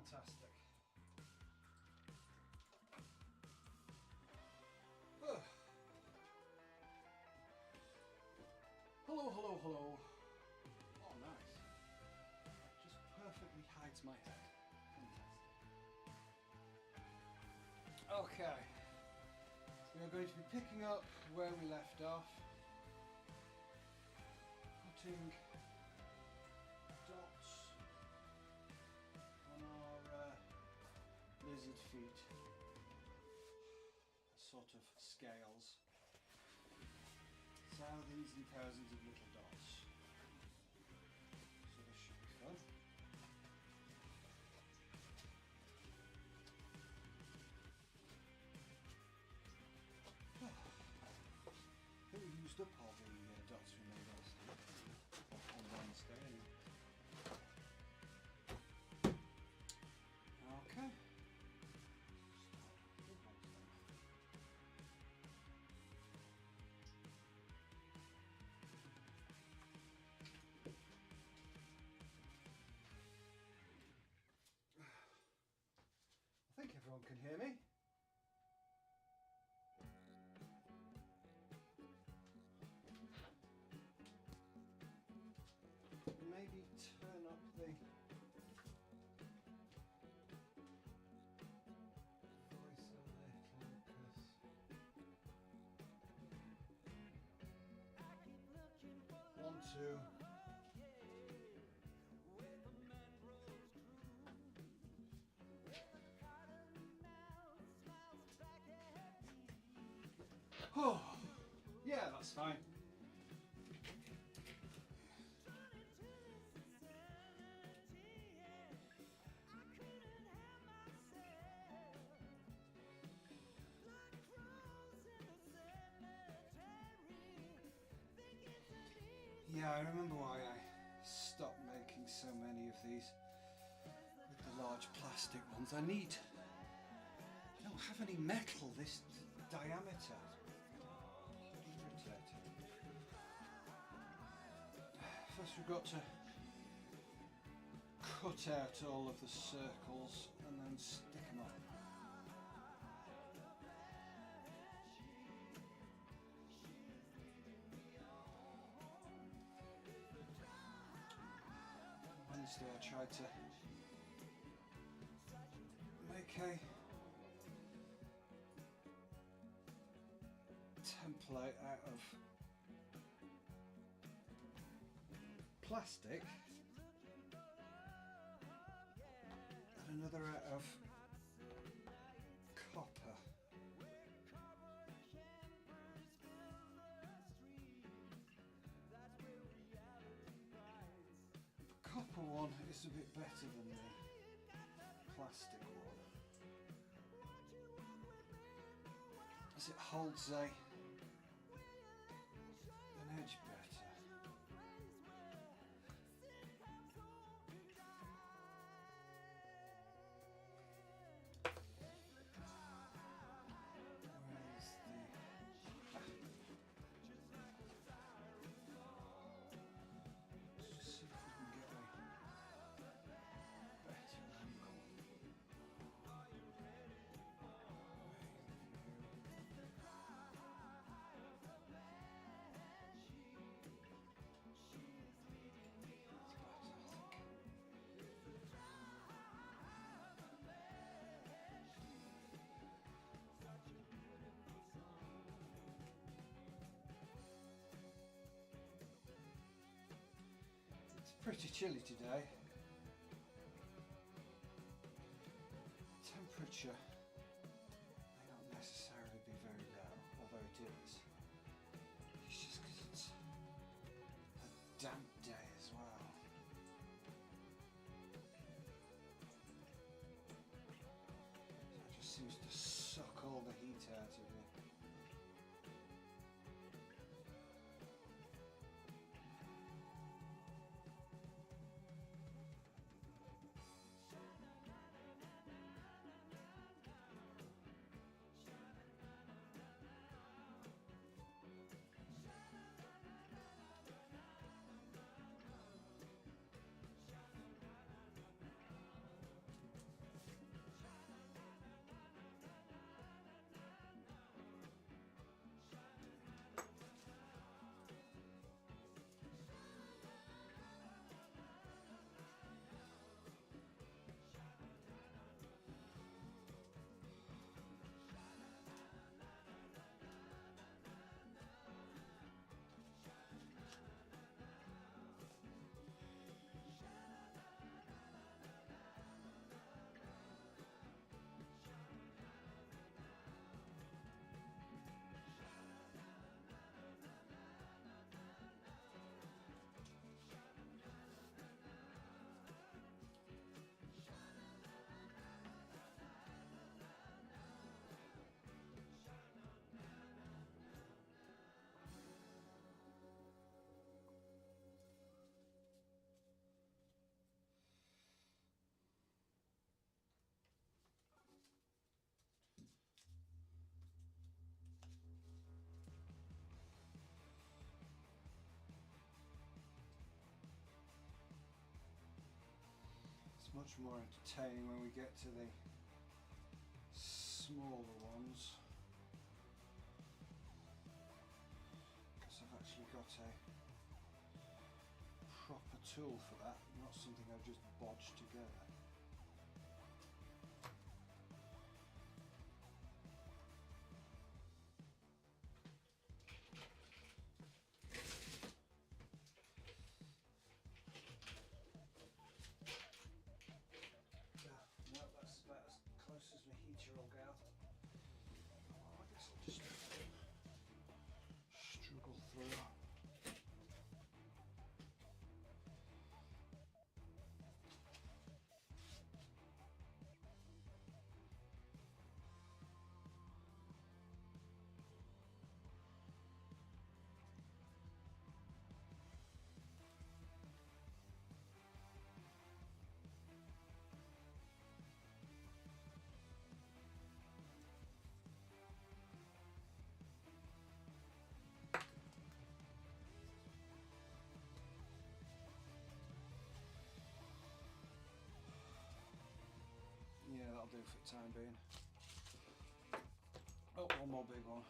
Fantastic. Oh. Hello, hello, hello. Oh, nice. Just perfectly hides my head. Fantastic. Okay. We are going to be picking up where we left off. Putting dots on our lizard feet. Sort of scales. Thousands and thousands of little dots. So this should be fun. I think we used up all the dots we made on Wednesday anyway. Okay. I think everyone can hear me. Maybe turn up the voice a little, because one, two. Oh, yeah, that's fine. Yeah, I remember why I stopped making so many of these with the large plastic ones. I don't have any metal this diameter. Irritating. First we've got to cut out all of the circles and then stick them on. Wednesday I tried to make a template out of plastic and another out of copper. The copper one is a bit better than the plastic one, as it holds an edge better. Pretty chilly today. Temperature may not necessarily be very low, although it is. It's just because it's a damp day as well. So it just seems to suck all the heat out of you. much more entertaining when we get to the smaller ones, because I've actually got a proper tool for that, not something I've just bodged together. No, that's about as close as my heater will go. Oh, I guess I'll just struggle through. Yeah, that'll do for the time being. Oh, one more big one.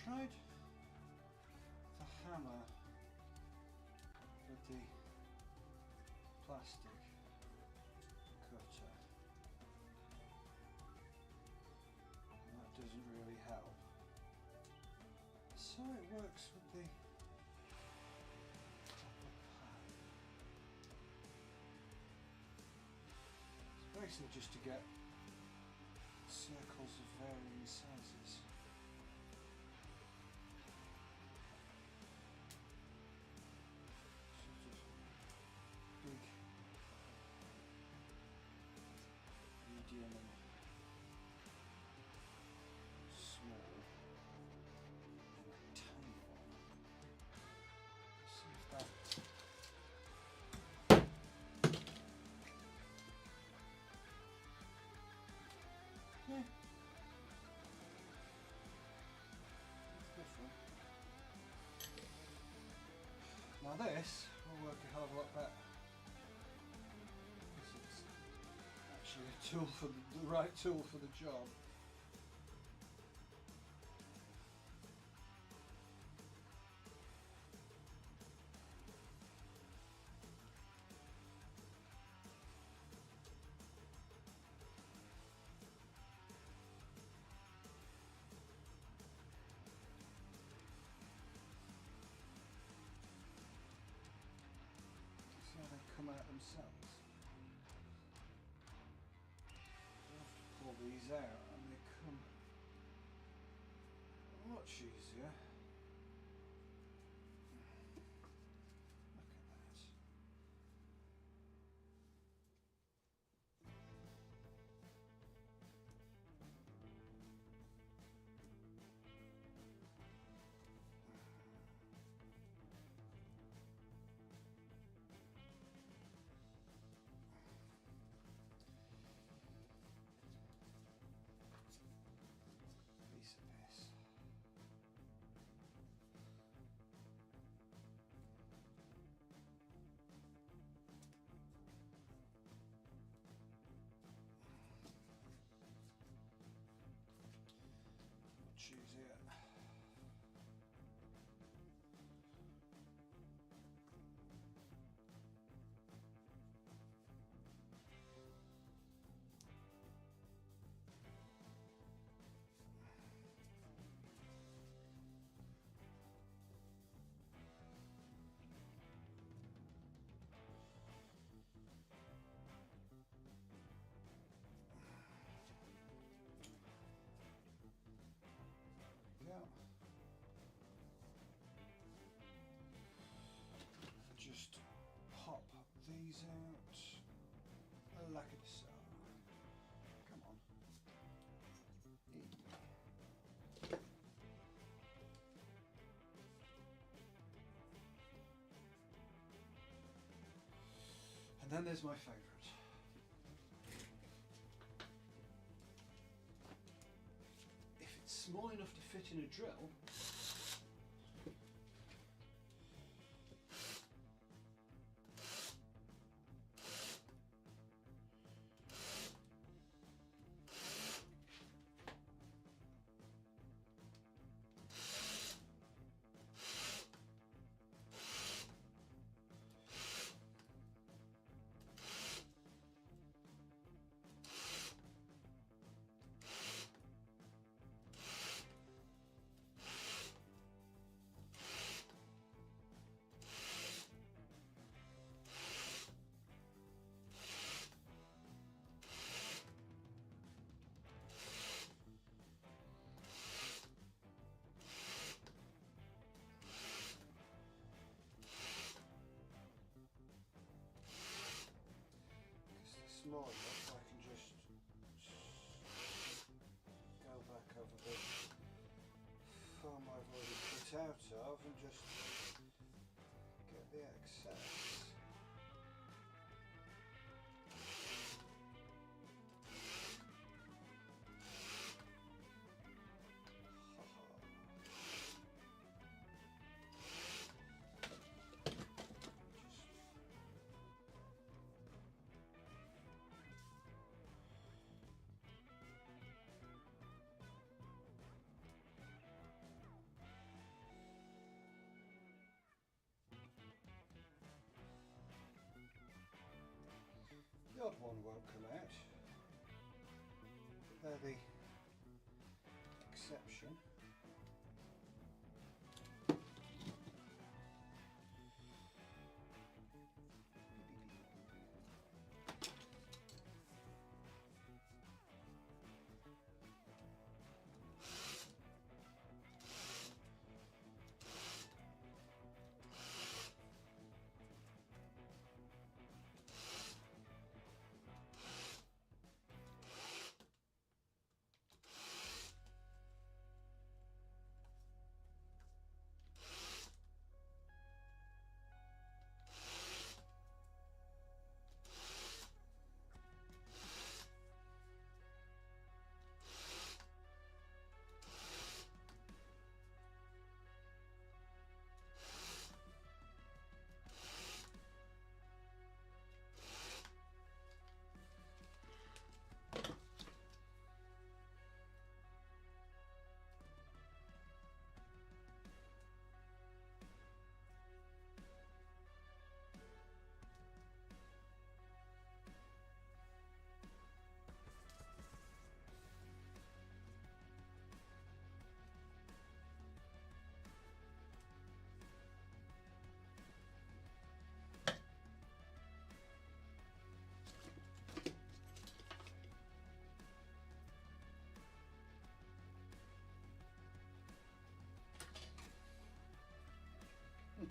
Tried the hammer with the plastic cutter, and that doesn't really help. So it works with the copper pad. It's basically just to get circles of varying sizes. Big, medium and small, and a tiny one. Let's see if that Now this will work a hell of a lot better. Because it's actually a tool for the right tool for the job. See how they come out themselves? You have to pull these out and they come much easier. Look at that. Piece of piss. Much easier. Yeah. Just pop these out like so. Come on. And then there's my favourite. If it's small enough to fit in a drill, small enough, I can just go back over the foam I've already put out of and just get the excess. The odd one won't come out. They're the exception.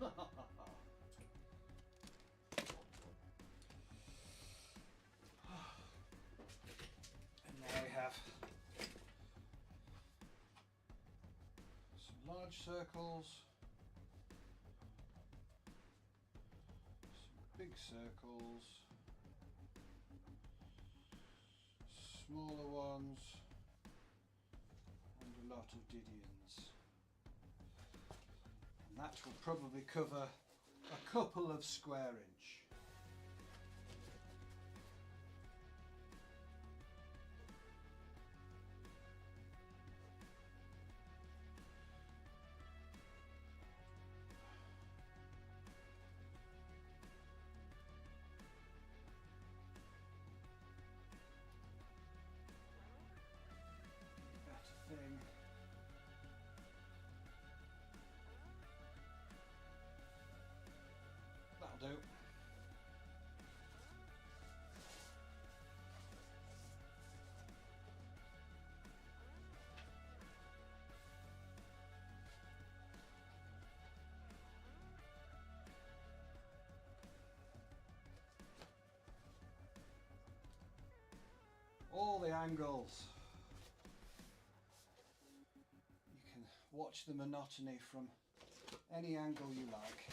And now we have some large circles, some big circles, smaller ones, and a lot of Didions. And that will probably cover a couple of square inch. Better thing. That'll do. All the angles. You can watch the monotony from any angle you like.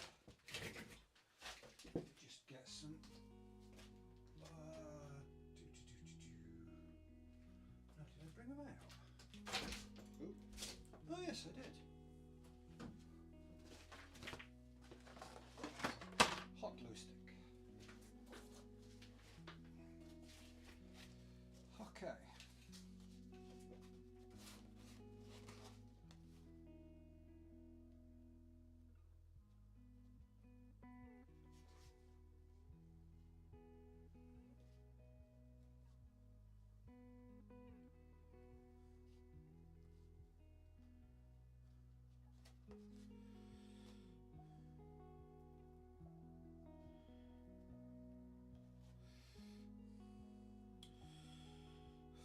Just get some. Now, did I bring them out? Ooh. Oh yes, I did. Hot glue stick. Okay.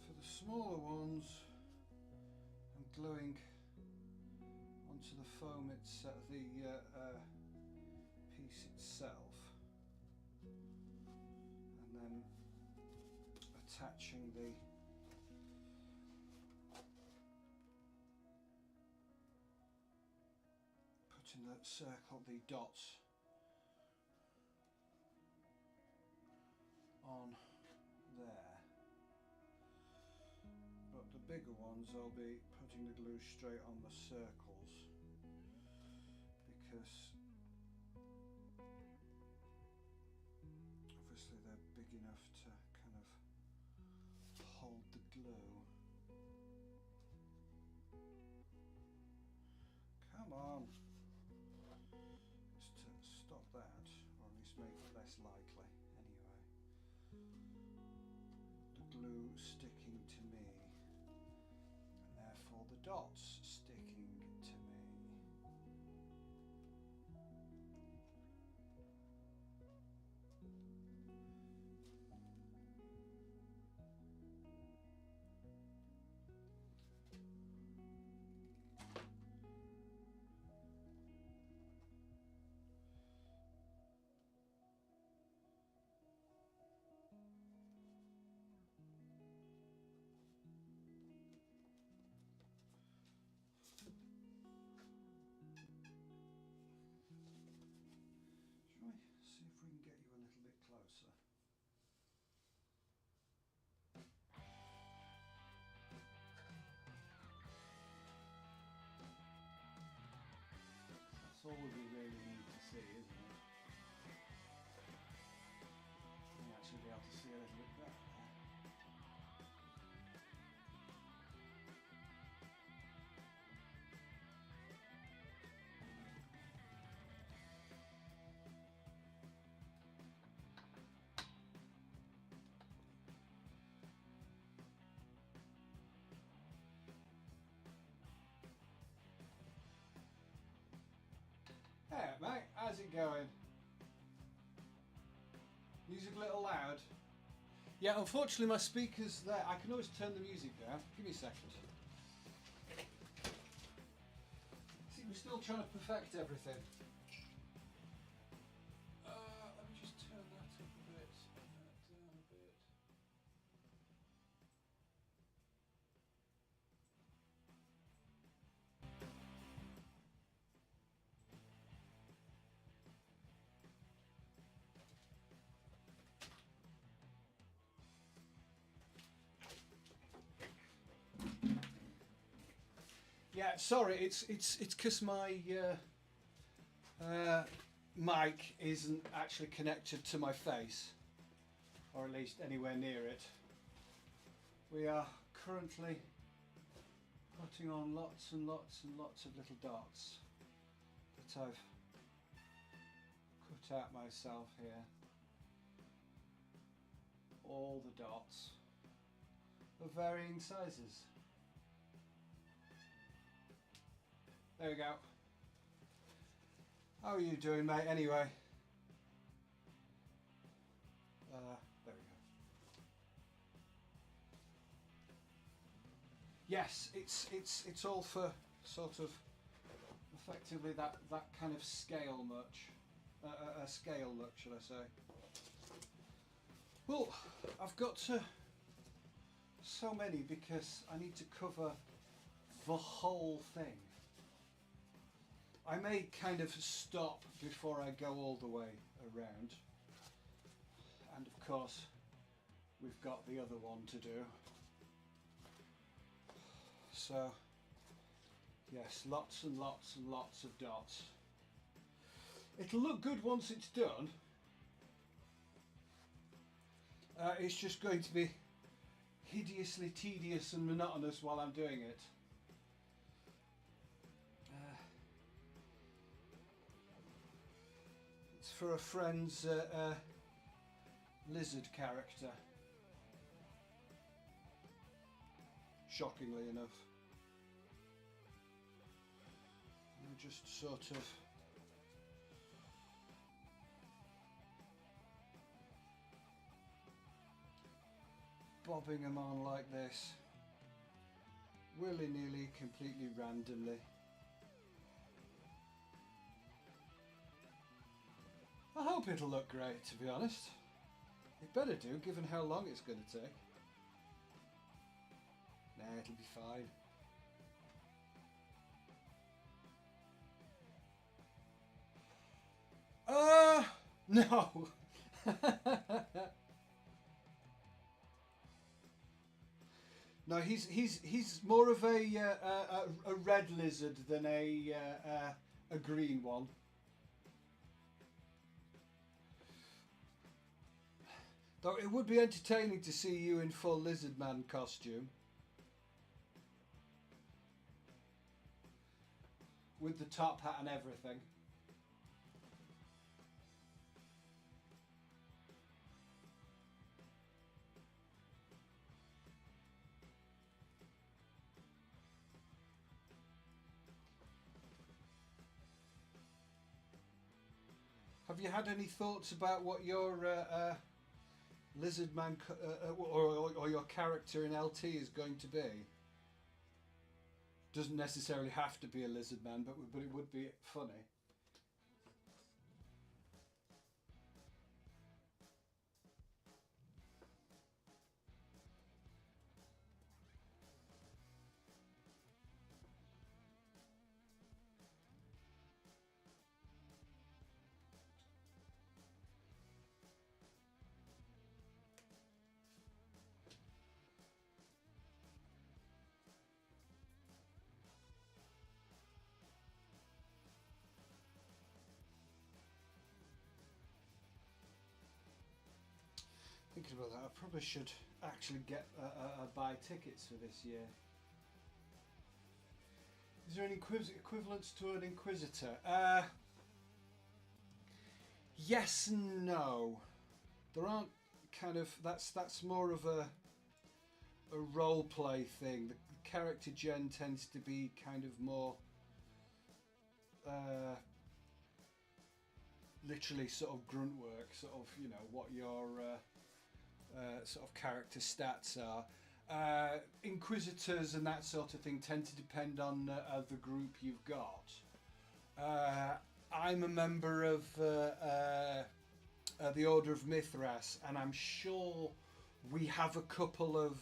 For the smaller ones, I'm gluing onto the foam itself, the piece itself, and then attaching putting the circle, the dots on there. But the bigger ones I'll be putting the glue straight on the circles, because obviously they're big enough to kind of hold the glue. Come on! Just to stop that, or at least make it less likely anyway. The glue sticking to me, and therefore the dots sticking to me. Shall we see if we can get you a little bit closer? That's all we really need to see, isn't it? You actually be able to see a little bit better there. Hey mate, how's it going? Music a little loud? Yeah, unfortunately my speaker's there. I can always turn the music down. Give me a second. See, we're still trying to perfect everything. Yeah, sorry, it's because my mic isn't actually connected to my face, or at least anywhere near it. We are currently putting on lots and lots and lots of little dots that I've cut out myself here. All the dots of varying sizes. There we go. How are you doing, mate, anyway? There we go. Yes, it's all for sort of effectively that kind of scale a scale look, should I say. Well, I've got so many because I need to cover the whole thing. I may kind of stop before I go all the way around, and of course we've got the other one to do. So yes, lots and lots and lots of dots. It'll look good once it's done. It's just going to be hideously tedious and monotonous while I'm doing it. It's for a friend's lizard character. Shockingly enough. I'm just sort of bobbing them on like this, willy-nilly, completely randomly. I hope it'll look great, to be honest. It better do, given how long it's going to take. Nah, it'll be fine. No. No, he's more of a red lizard than a green one. Though it would be entertaining to see you in full lizard man costume, with the top hat and everything. Have you had any thoughts about what your lizard man or your character in LT is going to be? Doesn't necessarily have to be a lizard man, but it would be funny. Thinking about that, I probably should actually get buy tickets for this year. Is there any equivalence to an Inquisitor? Yes and no. There aren't kind of, that's more of a role play thing. The character gen tends to be kind of more literally sort of grunt work, sort of, you know, what your sort of character stats are. Inquisitors and that sort of thing tend to depend on the group you've got. I'm a member of the Order of Mithras, and I'm sure we have a couple of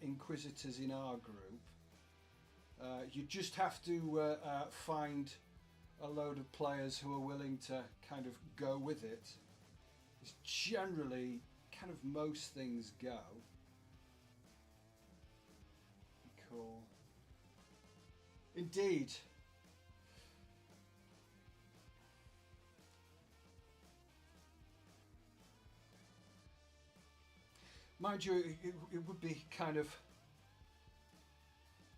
Inquisitors in our group. You just have to find a load of players who are willing to kind of go with it. It's generally kind of most things go. Cool. Indeed. Mind you, it would be kind of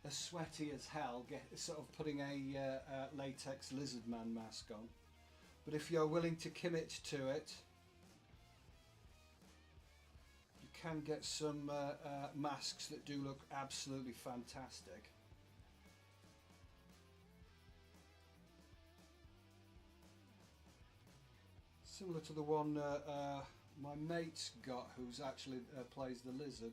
as sweaty as hell, sort of putting a latex lizard man mask on. But if you're willing to commit to it, you can get some masks that do look absolutely fantastic. Similar to the one my mate's got, who's actually plays the lizard.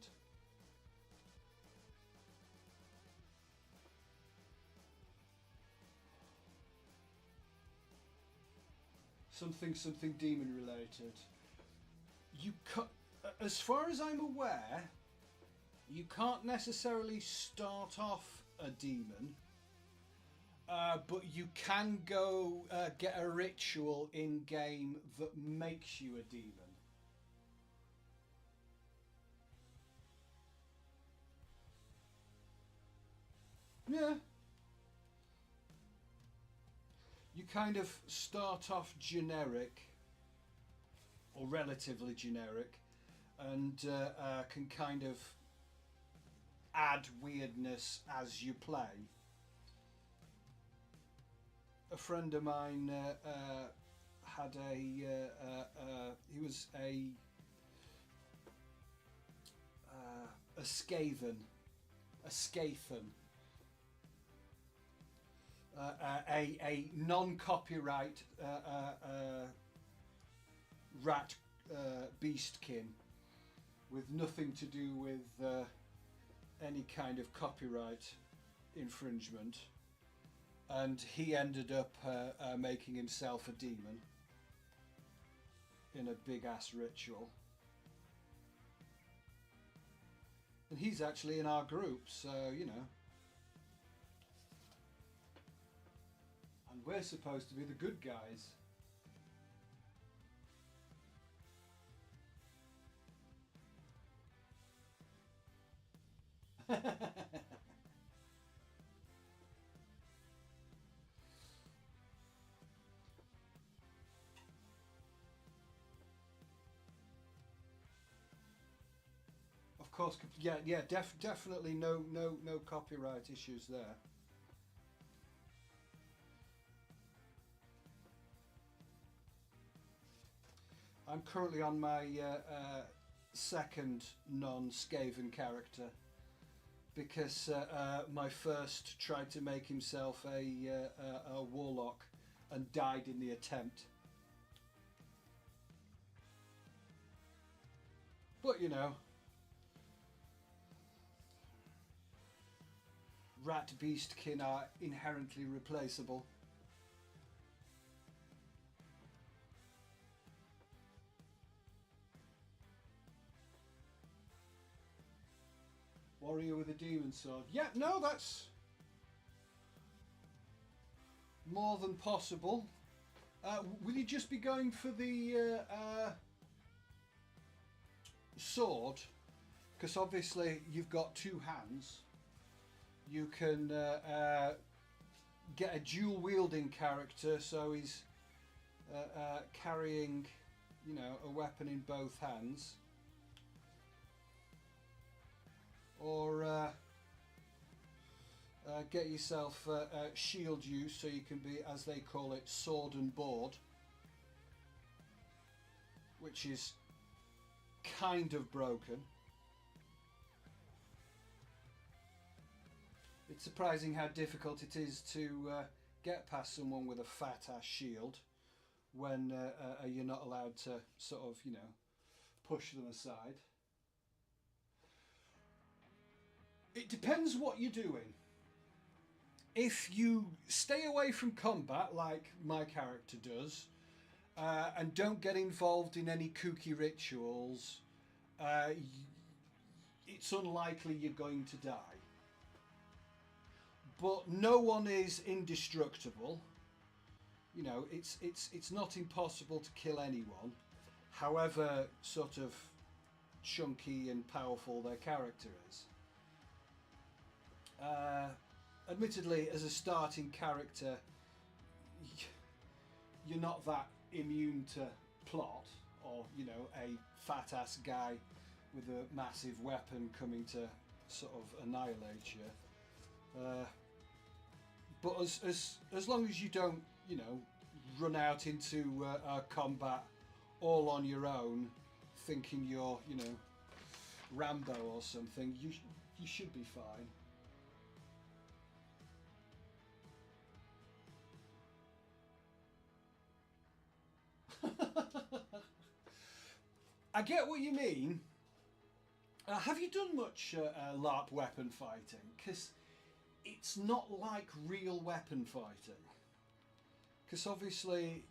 Something demon related. You can't, as far as I'm aware, you can't necessarily start off a demon, but you can go get a ritual in game that makes you a demon. Yeah. You kind of start off generic, or relatively generic, and can kind of add weirdness as you play. A friend of mine had he was a Skaven, a non-copyright rat beastkin with nothing to do with any kind of copyright infringement, and he ended up making himself a demon in a big ass ritual. And he's actually in our group, so you know. And we're supposed to be the good guys. Of course, yeah, definitely no copyright issues there. I'm currently on my second non-Skaven character, because my first tried to make himself a warlock and died in the attempt. But you know, rat beastkin are inherently replaceable. Warrior with a demon sword. Yeah, no, that's more than possible. Will you just be going for the sword? Because obviously you've got two hands. You can get a dual wielding character, so he's carrying, you know, a weapon in both hands. Or get yourself shield use, so you can be, as they call it, sword and board, which is kind of broken. It's surprising how difficult it is to get past someone with a fat ass shield when you're not allowed to sort of, you know, push them aside. It depends what you're doing. If you stay away from combat, like my character does, and don't get involved in any kooky rituals, it's unlikely you're going to die. But no one is indestructible. You know, it's not impossible to kill anyone, however sort of chunky and powerful their character is. admittedly, as a starting character, you're not that immune to plot, or you know, a fat ass guy with a massive weapon coming to sort of annihilate you. But as long as you don't, you know, run out into combat all on your own, thinking you're, you know, Rambo or something, you should be fine. I get what you mean. Have you done much LARP weapon fighting? Because it's not like real weapon fighting. Because obviously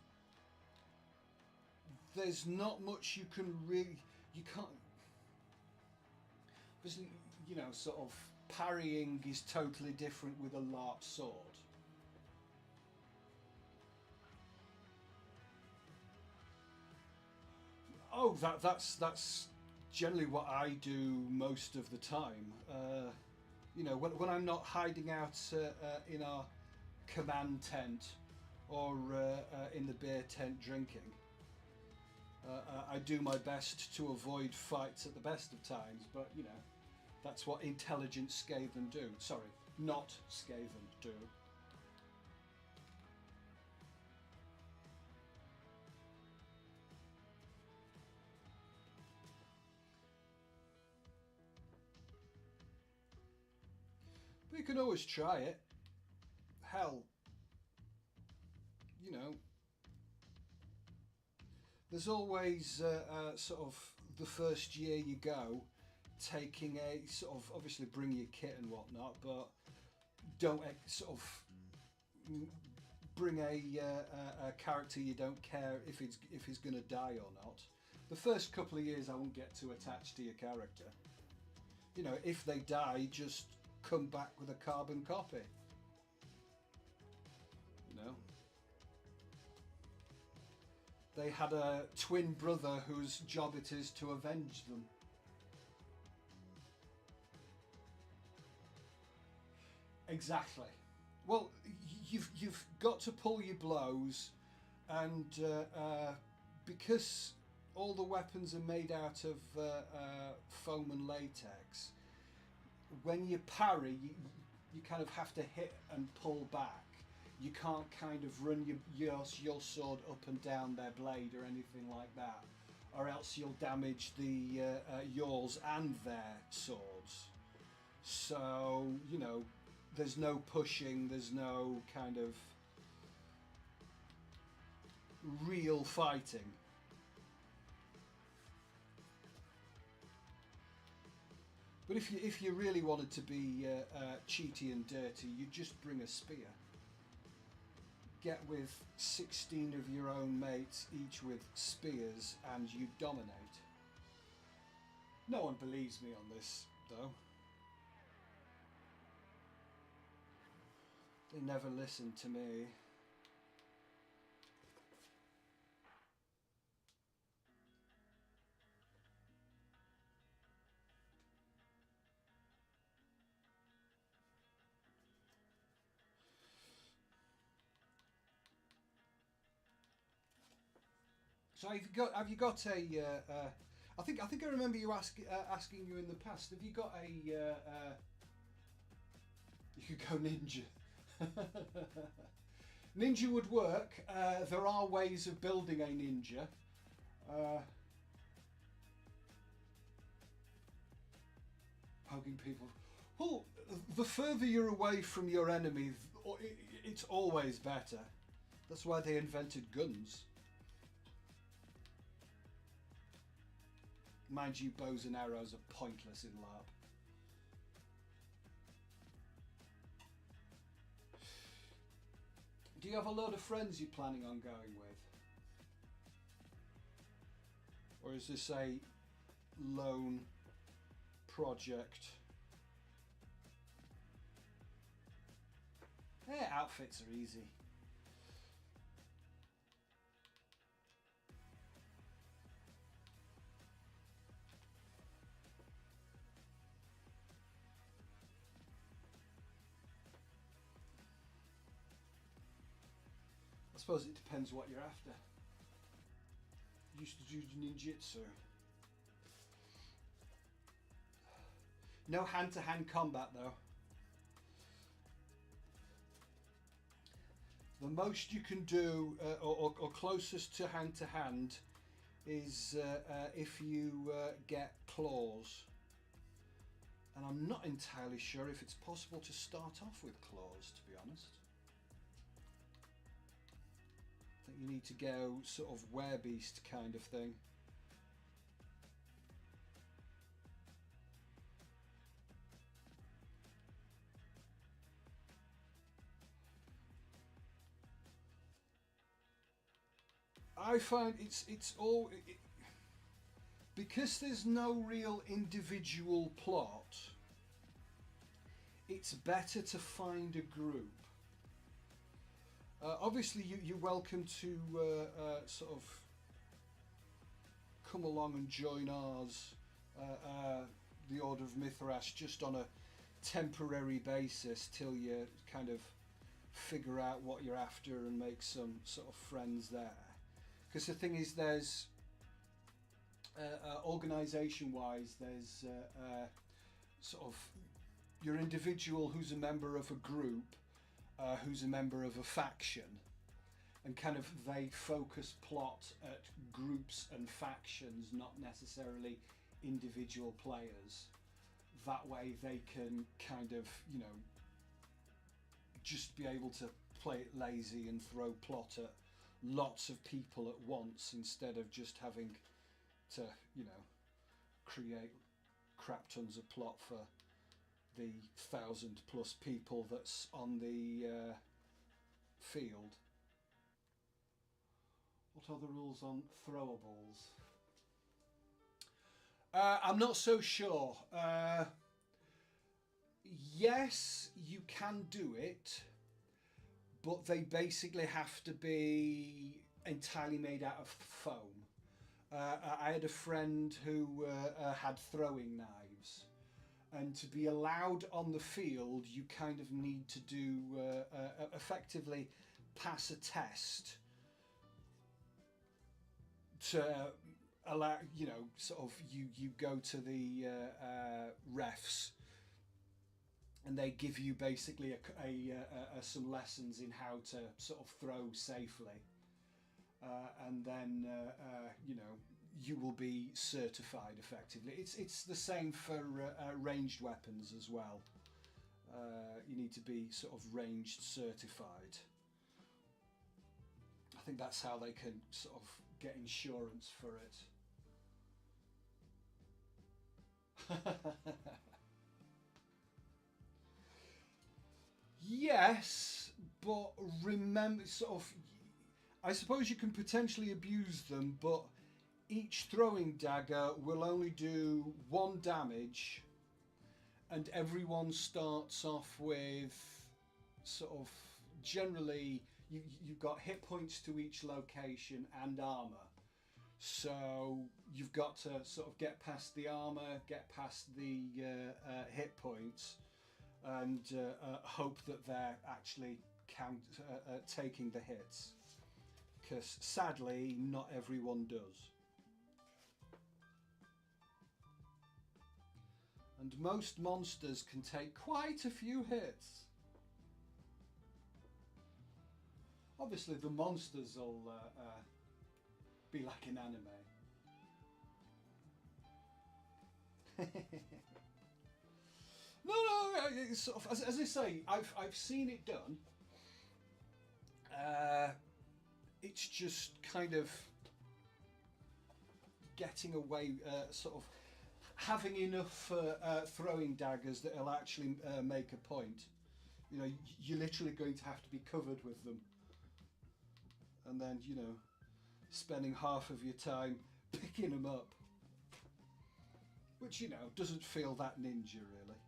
there's not much you can really... You can't... Obviously, you know, sort of parrying is totally different with a LARP sword. Oh, that's generally what I do most of the time. You know, when I'm not hiding out in our command tent or in the beer tent drinking, I do my best to avoid fights at the best of times. But you know, that's what intelligent Skaven do. Sorry, not Skaven do. But you can always try it. Hell, you know, there's always sort of the first year you go, taking a sort of, obviously bring your kit and whatnot, but don't sort of bring a character you don't care if he's going to die or not. The first couple of years I won't get too attached to your character. You know, if they die, just come back with a carbon copy. You know, they had a twin brother whose job it is to avenge them. Exactly. Well, you've got to pull your blows, and because all the weapons are made out of foam and latex, when you parry, you kind of have to hit and pull back. You can't kind of run your sword up and down their blade or anything like that, or else you'll damage the yours and their swords. So, you know, there's no pushing, there's no kind of real fighting. But if you really wanted to be cheaty and dirty, you just bring a spear. Get with 16 of your own mates, each with spears, and you dominate. No one believes me on this, though. They never listen to me. So have you got a? I think I remember you asking you in the past. Have you got a? You could go ninja. Ninja would work. There are ways of building a ninja. Poking people. Well, the further you're away from your enemy, it's always better. That's why they invented guns. Mind you, bows and arrows are pointless in LARP. Do you have a load of friends you're planning on going with? Or is this a lone project? Yeah, outfits are easy. suppose it depends what you're after. Used to do ninjutsu. No hand-to-hand combat though. The most you can do, or closest to hand-to-hand, is if you get claws. And I'm not entirely sure if it's possible to start off with claws, to be honest. I think you need to go sort of werebeast kind of thing. I find it's all because there's no real individual plot. It's better to find a group. Obviously, you're welcome to sort of come along and join ours, the Order of Mithras, just on a temporary basis till you kind of figure out what you're after and make some sort of friends there. Because the thing is, there's organisation-wise, there's sort of your individual who's a member of a group, who's a member of a faction, and kind of they focus plot at groups and factions, not necessarily individual players. That way they can kind of, you know, just be able to play it lazy and throw plot at lots of people at once instead of just having to, you know, create crap tons of plot for the 1,000+ people that's on the field. What are the rules on throwables? I'm not so sure. Yes, you can do it, but they basically have to be entirely made out of foam. I had a friend who had throwing knives, and to be allowed on the field you kind of need to do effectively pass a test to allow, you know, sort of you go to the refs and they give you basically some lessons in how to sort of throw safely, and then you know, you will be certified effectively. It's the same for ranged weapons as well. You need to be sort of ranged certified. I think that's how they can sort of get insurance for it. Yes, but remember, sort of, I suppose you can potentially abuse them, but each throwing dagger will only do 1 damage, and everyone starts off with sort of, generally you've got hit points to each location and armor, so you've got to sort of get past the armor, get past the hit points, and hope that they're actually taking the hits, because sadly not everyone does. And most monsters can take quite a few hits. Obviously the monsters will be like an anime. No, it's sort of, as I say, I've seen it done. It's just kind of getting away, sort of having enough throwing daggers that will actually make a point. You know, you're literally going to have to be covered with them, and then, you know, spending half of your time picking them up, which, you know, doesn't feel that ninja really.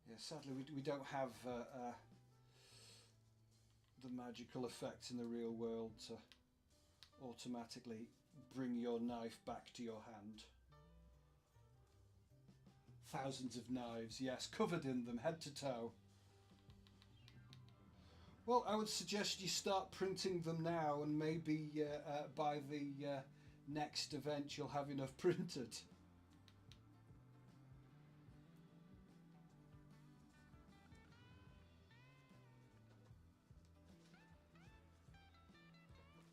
Yeah, sadly we don't have the magical effects in the real world to automatically bring your knife back to your hand. Thousands of knives, yes, covered in them, head to toe. Well, I would suggest you start printing them now, and maybe by the next event you'll have enough printed.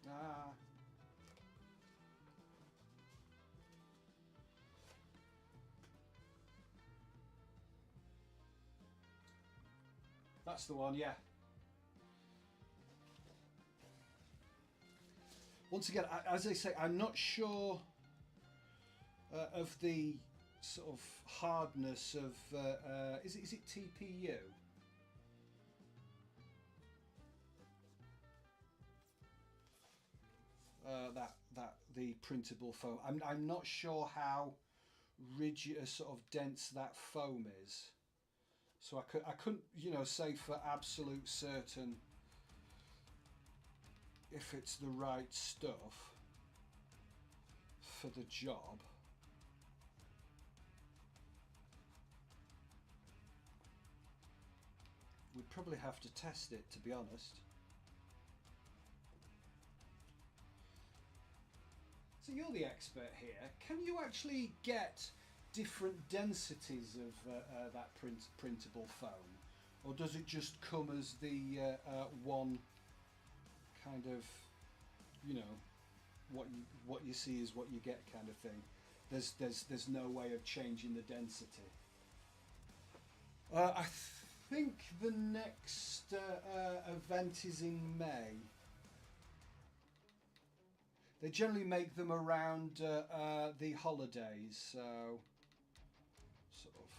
Ah. That's the one, yeah. Once again, as I say, I'm not sure of the sort of hardness of is it TPU? That the printable foam. I'm not sure how rigid, sort of dense that foam is. So I couldn't, you know, say for absolute certain if it's the right stuff for the job. We'd probably have to test it, to be honest. So you're the expert here. Can you actually get different densities of that printable foam, or does it just come as the one kind of, you know, what you see is what you get kind of thing? There's no way of changing the density. I think the next event is in May. They generally make them around the holidays, so sort of.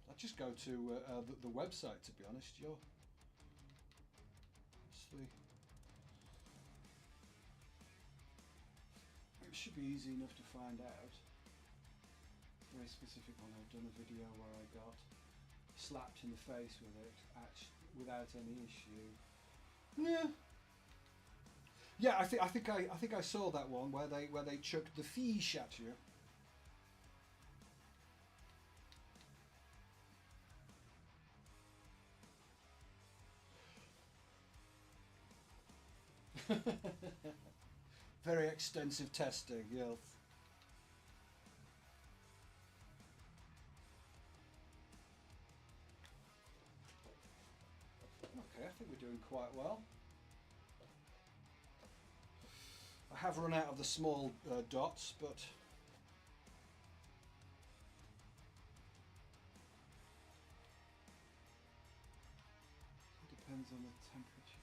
I'll just go to the website, to be honest. It should be easy enough to find out. Very specific one. I've done a video where I got slapped in the face with it, without any issue. Yeah. Yeah, I think I saw that one where they chucked the fish at you. Very extensive testing, yes. Okay, I think we're doing quite well. I have run out of the small dots, but it depends on the temperature.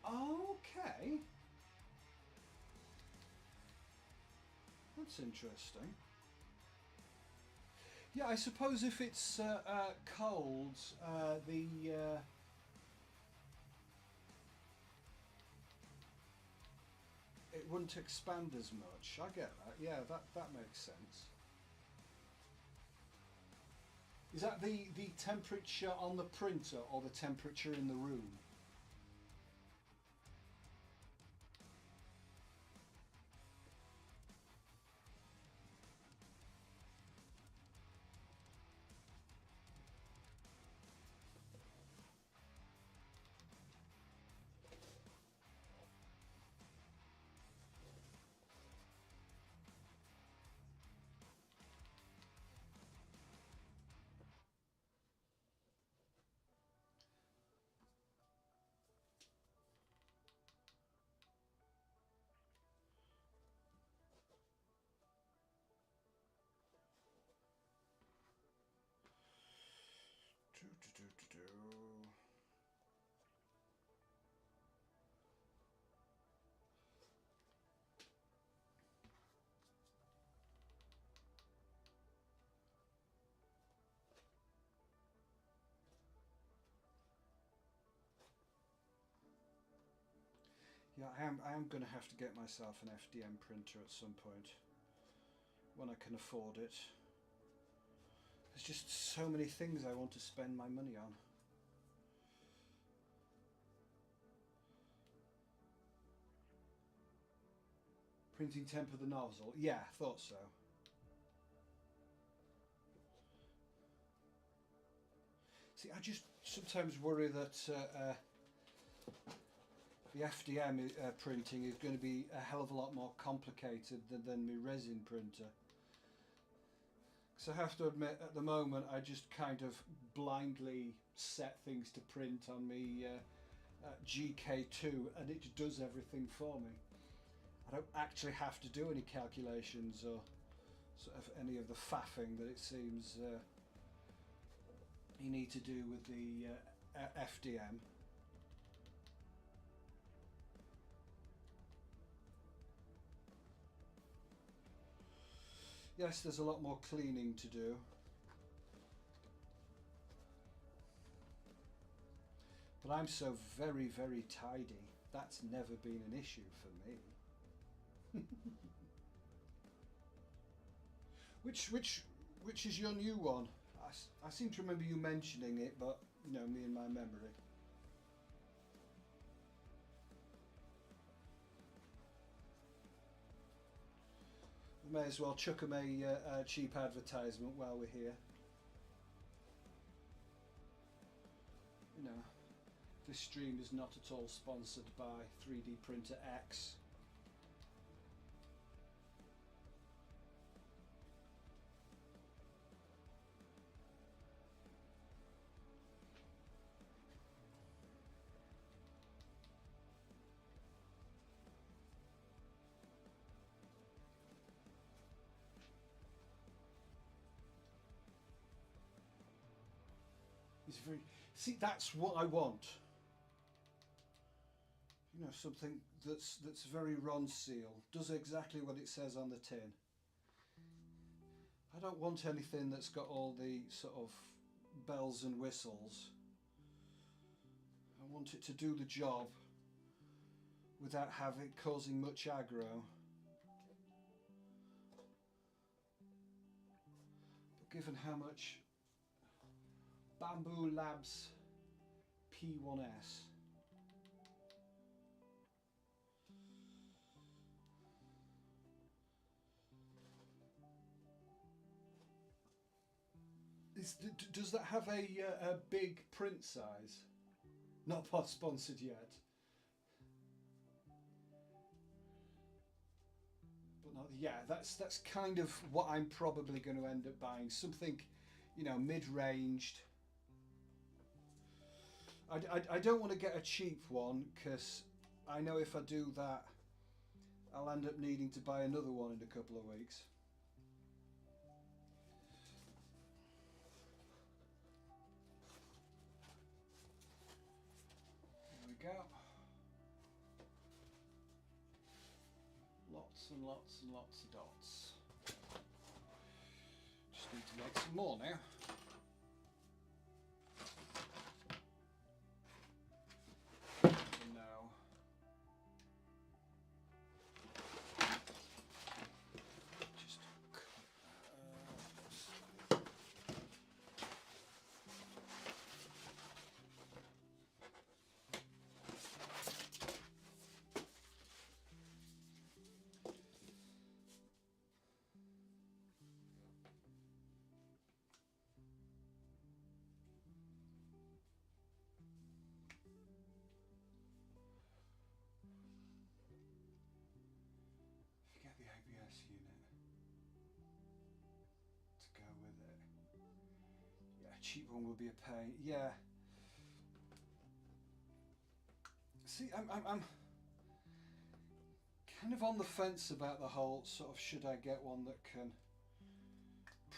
Okay. That's interesting. Yeah, I suppose if it's cold, it wouldn't expand as much. I get that. Yeah, that makes sense. Is that the temperature on the printer or the temperature in the room? Yeah, I am going to have to get myself an FDM printer at some point when I can afford it. There's just so many things I want to spend my money on. Printing temp of the nozzle. Yeah, thought so. See, I just sometimes worry that the FDM printing is going to be a hell of a lot more complicated than my resin printer. So I have to admit, at the moment, I just kind of blindly set things to print on my GK2, and it does everything for me. I don't actually have to do any calculations or sort of any of the faffing that it seems you need to do with the FDM. Yes, there's a lot more cleaning to do. But I'm so very, very tidy. That's never been an issue for me. Which is your new one? I seem to remember you mentioning it, but you know, me and my memory. We may as well chuck them a cheap advertisement while we're here. You know, this stream is not at all sponsored by 3D Printer X. It's very, see, that's what I want. You know, something that's very Ronseal, does exactly what it says on the tin. I don't want anything that's got all the sort of bells and whistles. I want it to do the job without causing much aggro. But given how much Bamboo Labs P1S does that have a big print size? Not sponsored yet. But not, yeah, that's kind of what I'm probably going to end up buying. Something, you know, mid-ranged. I don't want to get a cheap one, because I know if I do that, I'll end up needing to buy another one in a couple of weeks. There we go. Lots and lots and lots of dots. Just need to make some more now. Cheap one will be a pain. Yeah. See, I'm kind of on the fence about the whole sort of, should I get one that can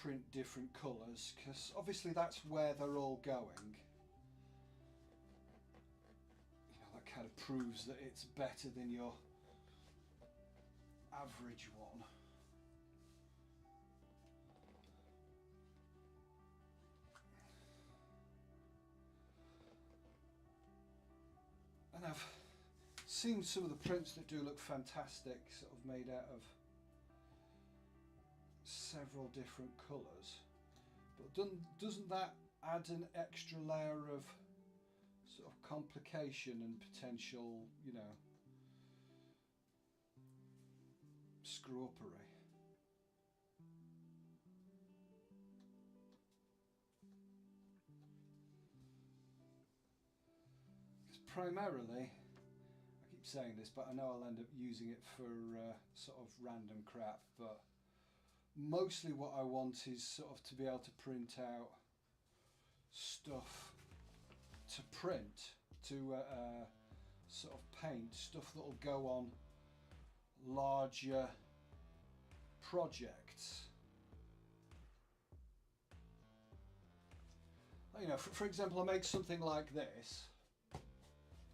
print different colours, because obviously that's where they're all going. You know, that kind of proves that it's better than your average one. And I've seen some of the prints that do look fantastic, sort of made out of several different colours. But doesn't that add an extra layer of sort of complication and potential, you know, screw-uppery? Because primarily, I keep saying this, but I know I'll end up using it for sort of random crap, but mostly what I want is sort of to be able to print out stuff to print, to sort of paint, stuff that will go on larger projects. You know, for example, I make something like this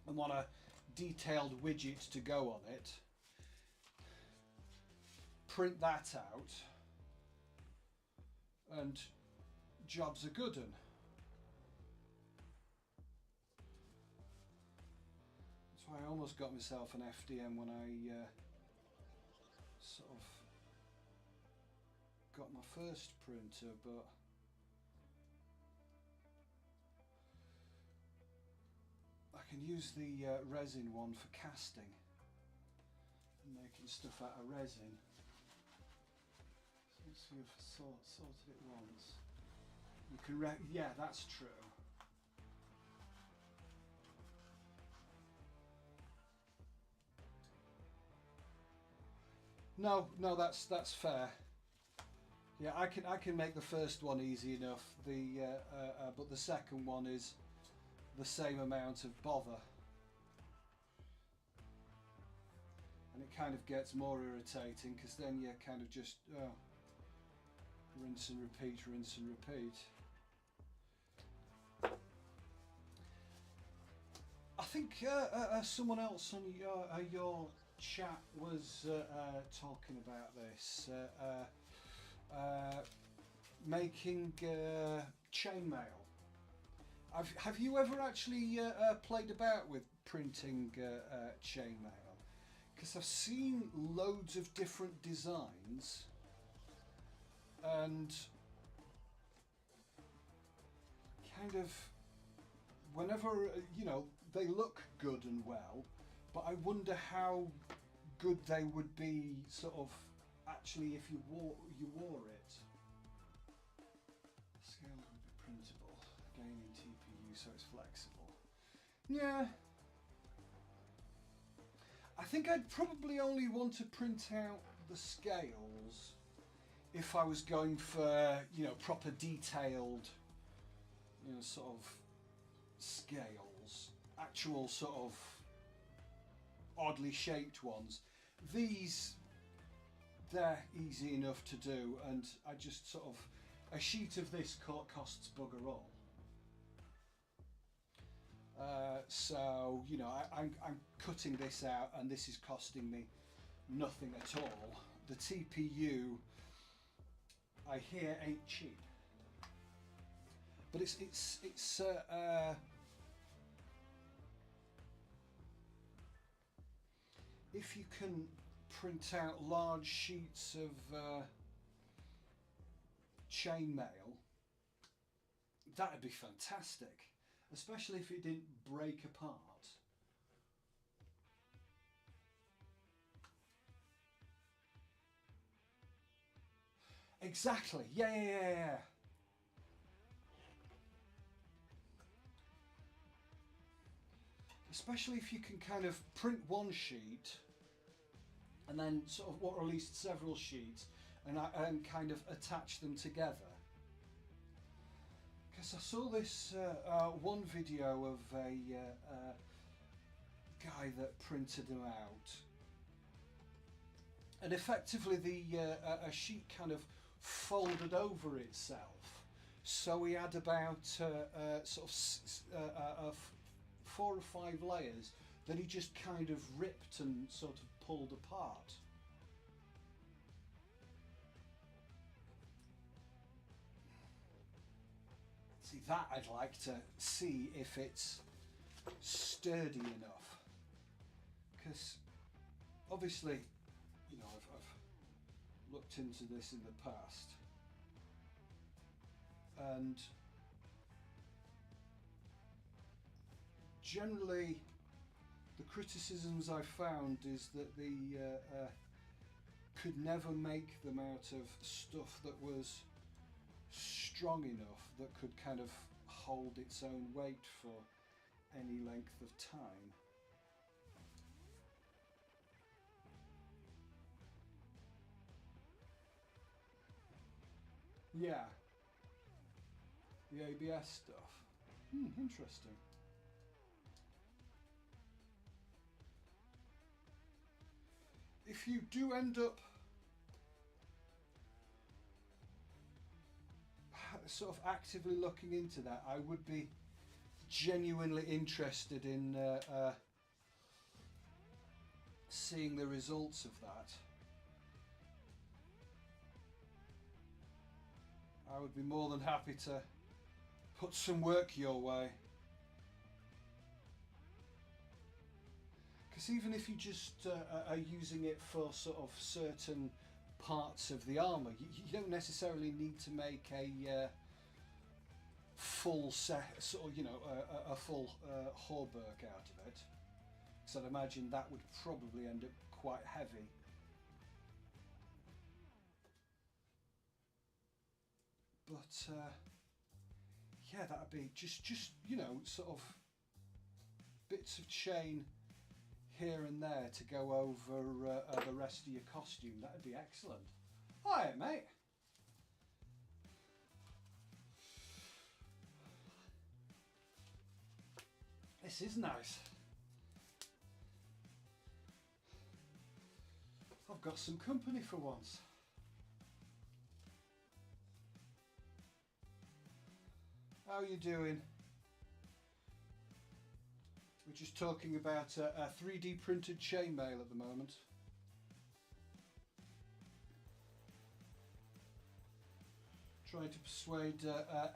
and want a detailed widget to go on it, print that out, and jobs are good. And that's why I almost got myself an FDM when I sort of got my first printer, but I can use the resin one for casting and making stuff out of resin. So let's see if I sorted it once. You can yeah, that's true. No, that's fair. Yeah, I can make the first one easy enough. But the second one is the same amount of bother, and it kind of gets more irritating because then you kind of just rinse and repeat, rinse and repeat. I think someone else on your chat was talking about this, making chainmail. Have you ever actually played about with printing chainmail? Because I've seen loads of different designs, and kind of whenever, you know, they look good and well, but I wonder how good they would be sort of actually if you wore it. Scale would be printable, again in TPU, so it's flexible. Yeah, I think I'd probably only want to print out the scales if I was going for, you know, proper detailed, you know, sort of scales, actual sort of oddly shaped ones. These, they're easy enough to do, and I just sort of, a sheet of this costs bugger all. So, you know, I'm cutting this out, and this is costing me nothing at all. The TPU, I hear, ain't cheap, but it's if you can print out large sheets of chainmail, that'd be fantastic, especially if it didn't break apart. Exactly, yeah. Especially if you can kind of print one sheet and then sort of, or at least several sheets, and kind of attach them together. Because I saw this one video of a guy that printed them out, and effectively a sheet kind of folded over itself, so he had about sort of 4 or 5 layers that he just kind of ripped and sort of pulled apart. See, that I'd like to see if it's sturdy enough, because obviously, you know, I've looked into this in the past, and generally the criticisms I found is that the could never make them out of stuff that was strong enough that could kind of hold its own weight for any length of time. Yeah, the ABS stuff. Interesting. If you do end up sort of actively looking into that, I would be genuinely interested in seeing the results of that. I would be more than happy to put some work your way. Because even if you just are using it for sort of certain parts of the armour, you don't necessarily need to make a full set, sort of, you know, a full hauberk out of it. So I'd imagine that would probably end up quite heavy. But yeah, that'd be just you know, sort of bits of chain here and there to go over the rest of your costume. That'd be excellent. Hiya, mate. This is nice. I've got some company for once. How are you doing? We're just talking about a 3D printed chainmail at the moment. Trying to persuade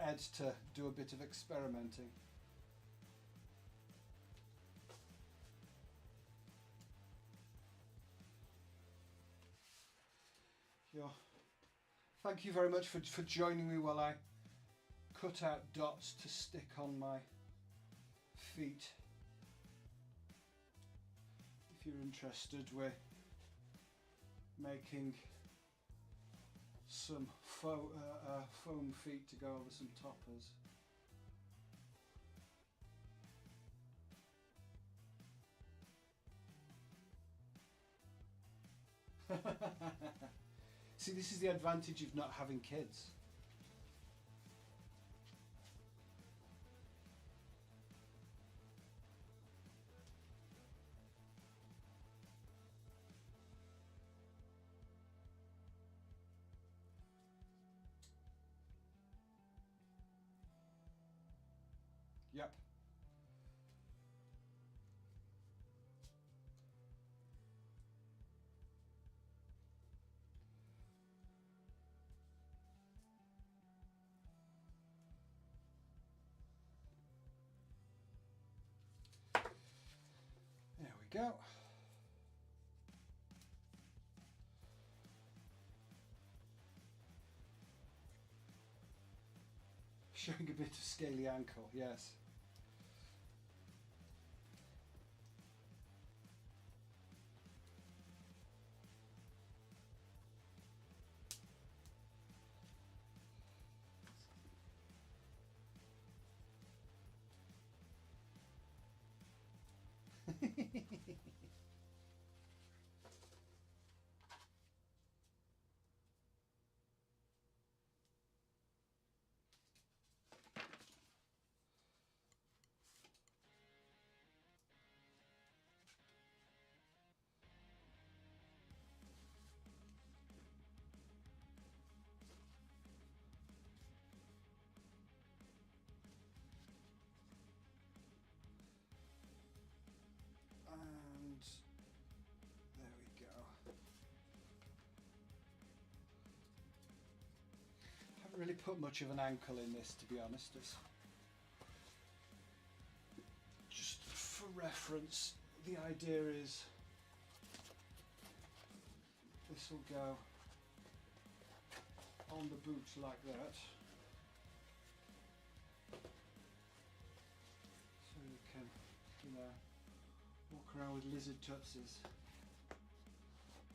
Ed to do a bit of experimenting. Yeah. Thank you very much for joining me while I cut out dots to stick on my feet. If you're interested, we're making some foam feet to go over some toppers. See, this is the advantage of not having kids. Yep. There we go. Showing a bit of scaly ankle, yes. And there we go. Haven't really put much of an ankle in this, to be honest. It's just for reference, the idea is this will go on the boot like that. walk around with lizard tutsis.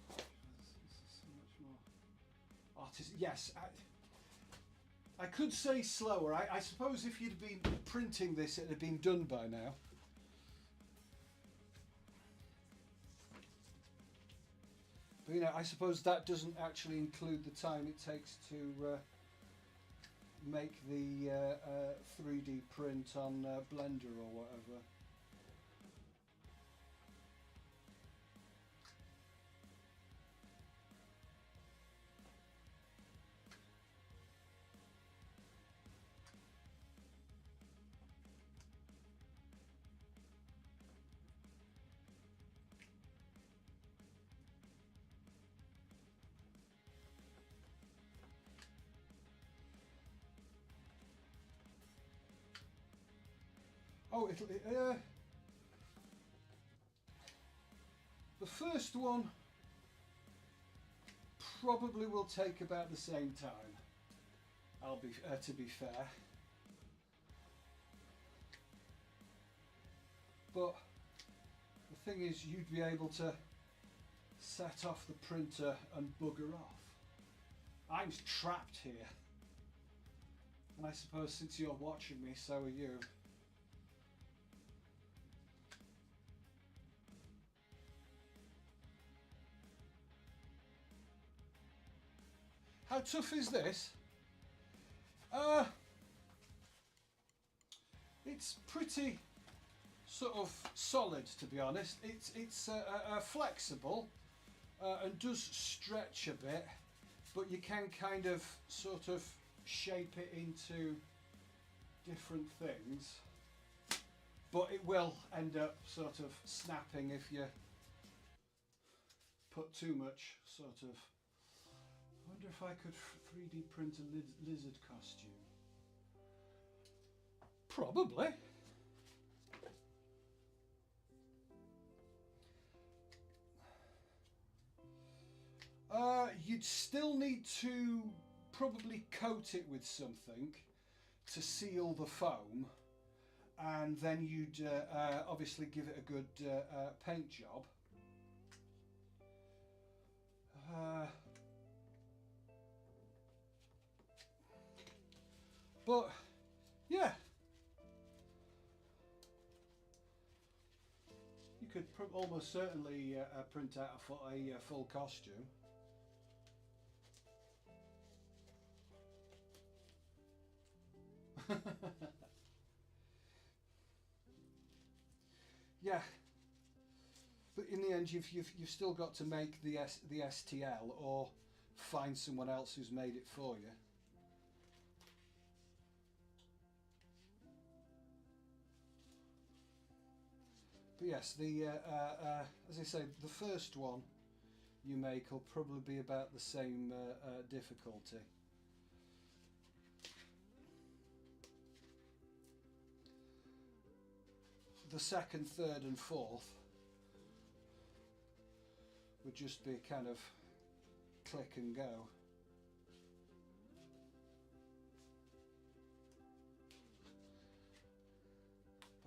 This is so much more artistic. Yes, I could say slower. I suppose if you'd been printing this, it'd have been done by now. But you know, I suppose that doesn't actually include the time it takes to make the 3D print on Blender or whatever. Oh, the first one probably will take about the same time. To be fair, but the thing is, you'd be able to set off the printer and bugger off. I'm trapped here, and I suppose since you're watching me, so are you. How tough is this? It's pretty sort of solid, to be honest. It's flexible and does stretch a bit, but you can kind of sort of shape it into different things. But it will end up sort of snapping if you put too much sort of. I wonder if I could 3D print a lizard costume. Probably. You'd still need to probably coat it with something to seal the foam, and then you'd obviously give it a good paint job. But yeah, you could almost certainly print out a full costume. Yeah, but in the end, you've still got to make the STL or find someone else who's made it for you. But yes, as I say, the first one you make will probably be about the same difficulty. The second, third and fourth would just be kind of click and go.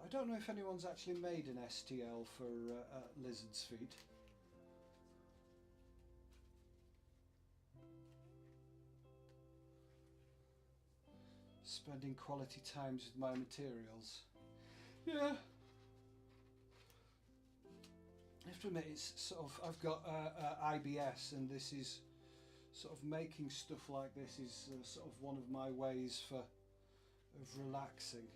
I don't know if anyone's actually made an STL for Lizard's Feet. Spending quality times with my materials. Yeah. I have to admit, it's sort of, I've got IBS, and this is sort of making stuff like this is sort of one of my ways of relaxing.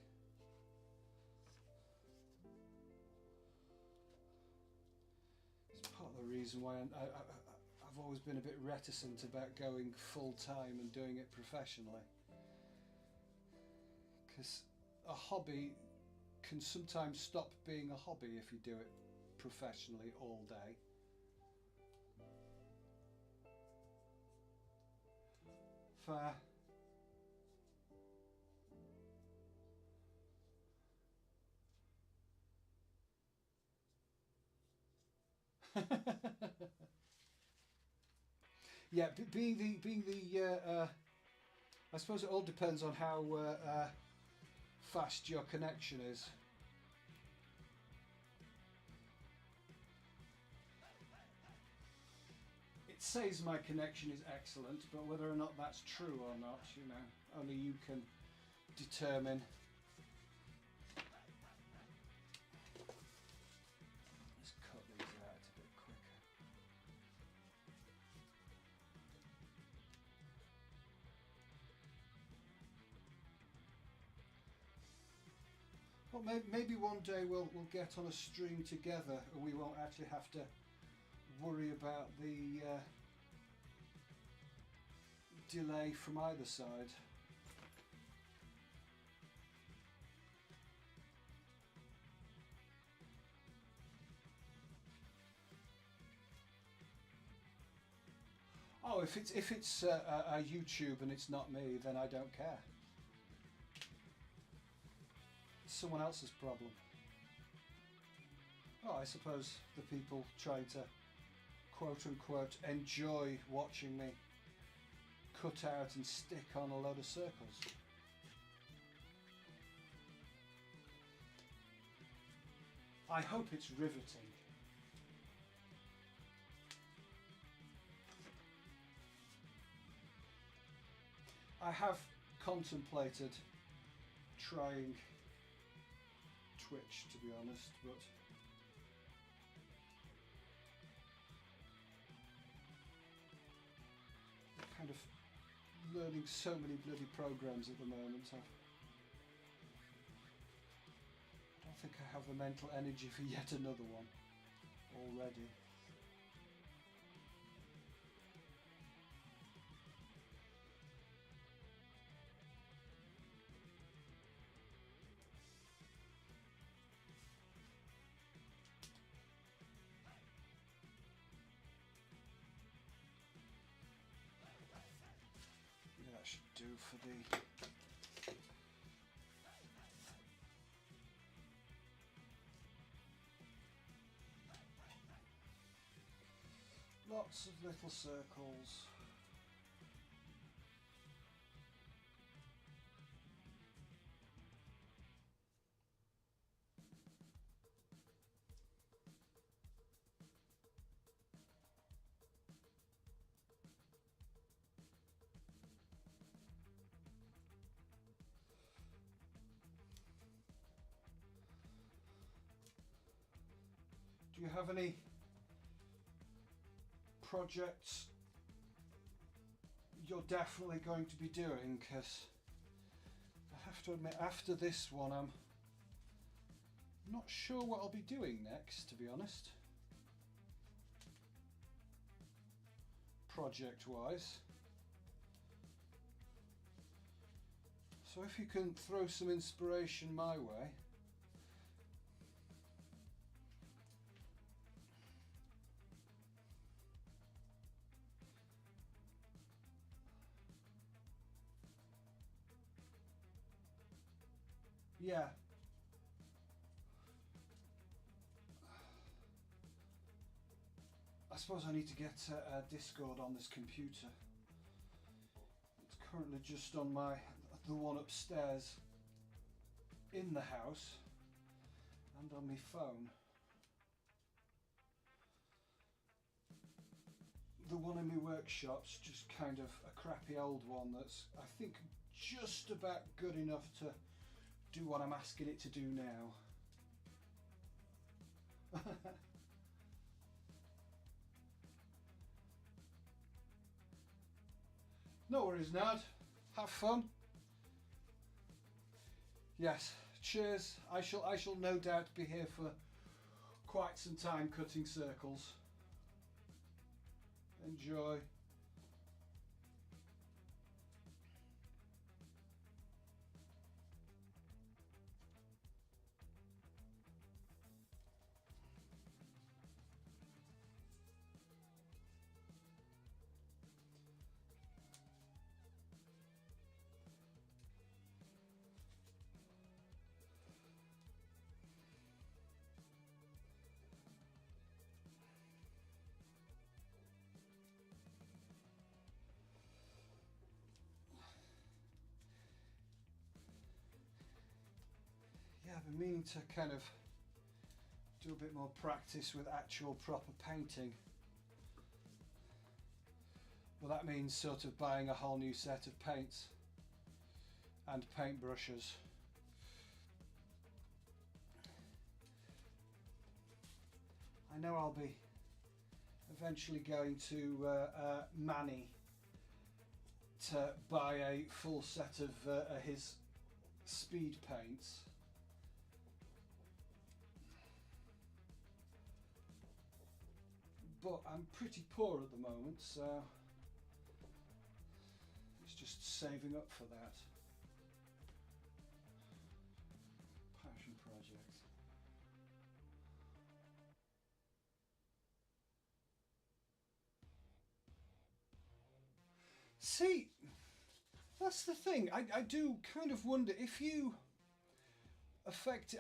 It's part of the reason why I've always been a bit reticent about going full time and doing it professionally, because a hobby can sometimes stop being a hobby if you do it professionally all day. Fair. Yeah, being the I suppose it all depends on how fast your connection is. It says my connection is excellent, but whether or not that's true or not, you know, only you can determine. Let's cut these out a bit quicker. Well, maybe one day we'll get on a stream together, and we won't actually have to worry about the delay from either side. Oh, if it's a YouTube and it's not me, then I don't care. It's someone else's problem. Oh, I suppose the people trying to quote unquote enjoy watching me cut out and stick on a load of circles. I hope it's riveting. I have contemplated trying Twitch, to be honest, but I'm kind of learning so many bloody programs at the moment. I don't think I have the mental energy for yet another one already. That should do for the lots of little circles. Do you have any projects you're definitely going to be doing? Because I have to admit, after this one, I'm not sure what I'll be doing next, to be honest, project-wise. So if you can throw some inspiration my way. Yeah. I suppose I need to get a Discord on this computer. It's currently just on the one upstairs in the house and on my phone. The one in my workshop's just kind of a crappy old one that's, I think, just about good enough to do what I'm asking it to do now. No worries, Nad. Have fun. Yes. Cheers. I shall no doubt be here for quite some time cutting circles. Enjoy. Yeah, I've been meaning to kind of do a bit more practice with actual proper painting. Well, that means sort of buying a whole new set of paints and paintbrushes. I know I'll be eventually going to Manny to buy a full set of his speed paints. But I'm pretty poor at the moment, so it's just saving up for that. Passion project. See, that's the thing. I do kind of wonder if you affect.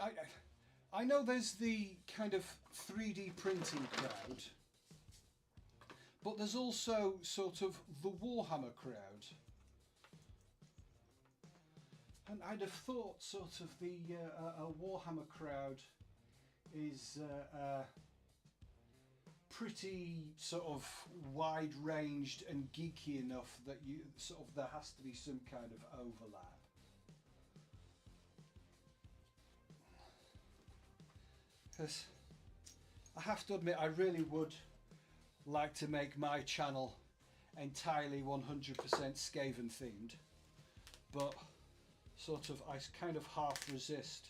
I know there's the kind of 3D printing crowd, but there's also sort of the Warhammer crowd. And I'd have thought sort of the Warhammer crowd is pretty sort of wide-ranged and geeky enough that you sort of there has to be some kind of overlap. Because I have to admit, I really would like to make my channel entirely 100% Skaven themed, but sort of I kind of half resist,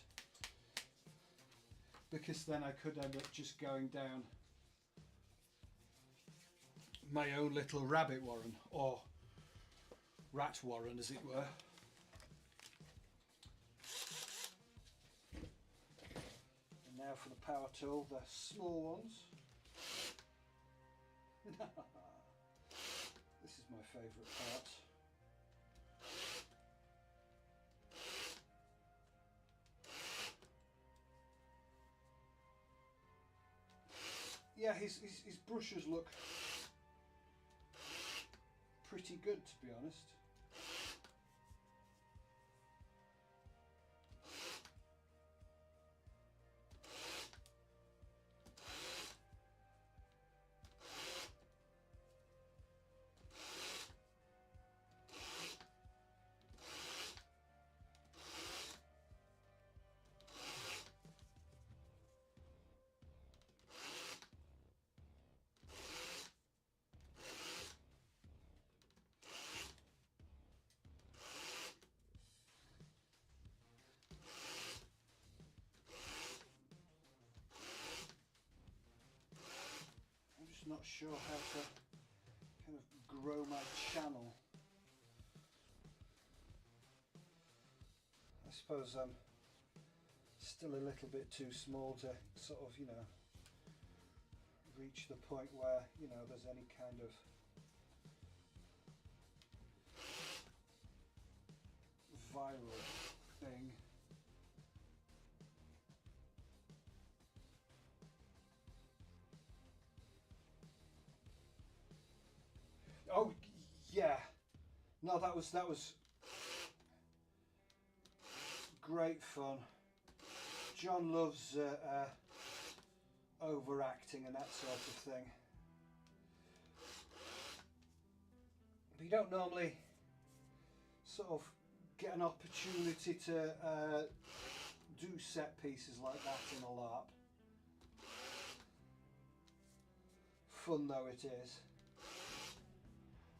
because then I could end up just going down my own little rabbit warren, or rat warren as it were. And now for the power tool, the small ones. This is my favourite part. Yeah, his brushes look pretty good, to be honest. Not sure how to kind of grow my channel. I suppose I'm still a little bit too small to sort of, you know, reach the point where, you know, there's any kind of viral thing. Oh yeah, no, that was great fun. John loves overacting and that sort of thing, but you don't normally sort of get an opportunity to do set pieces like that in a LARP. Fun though it is.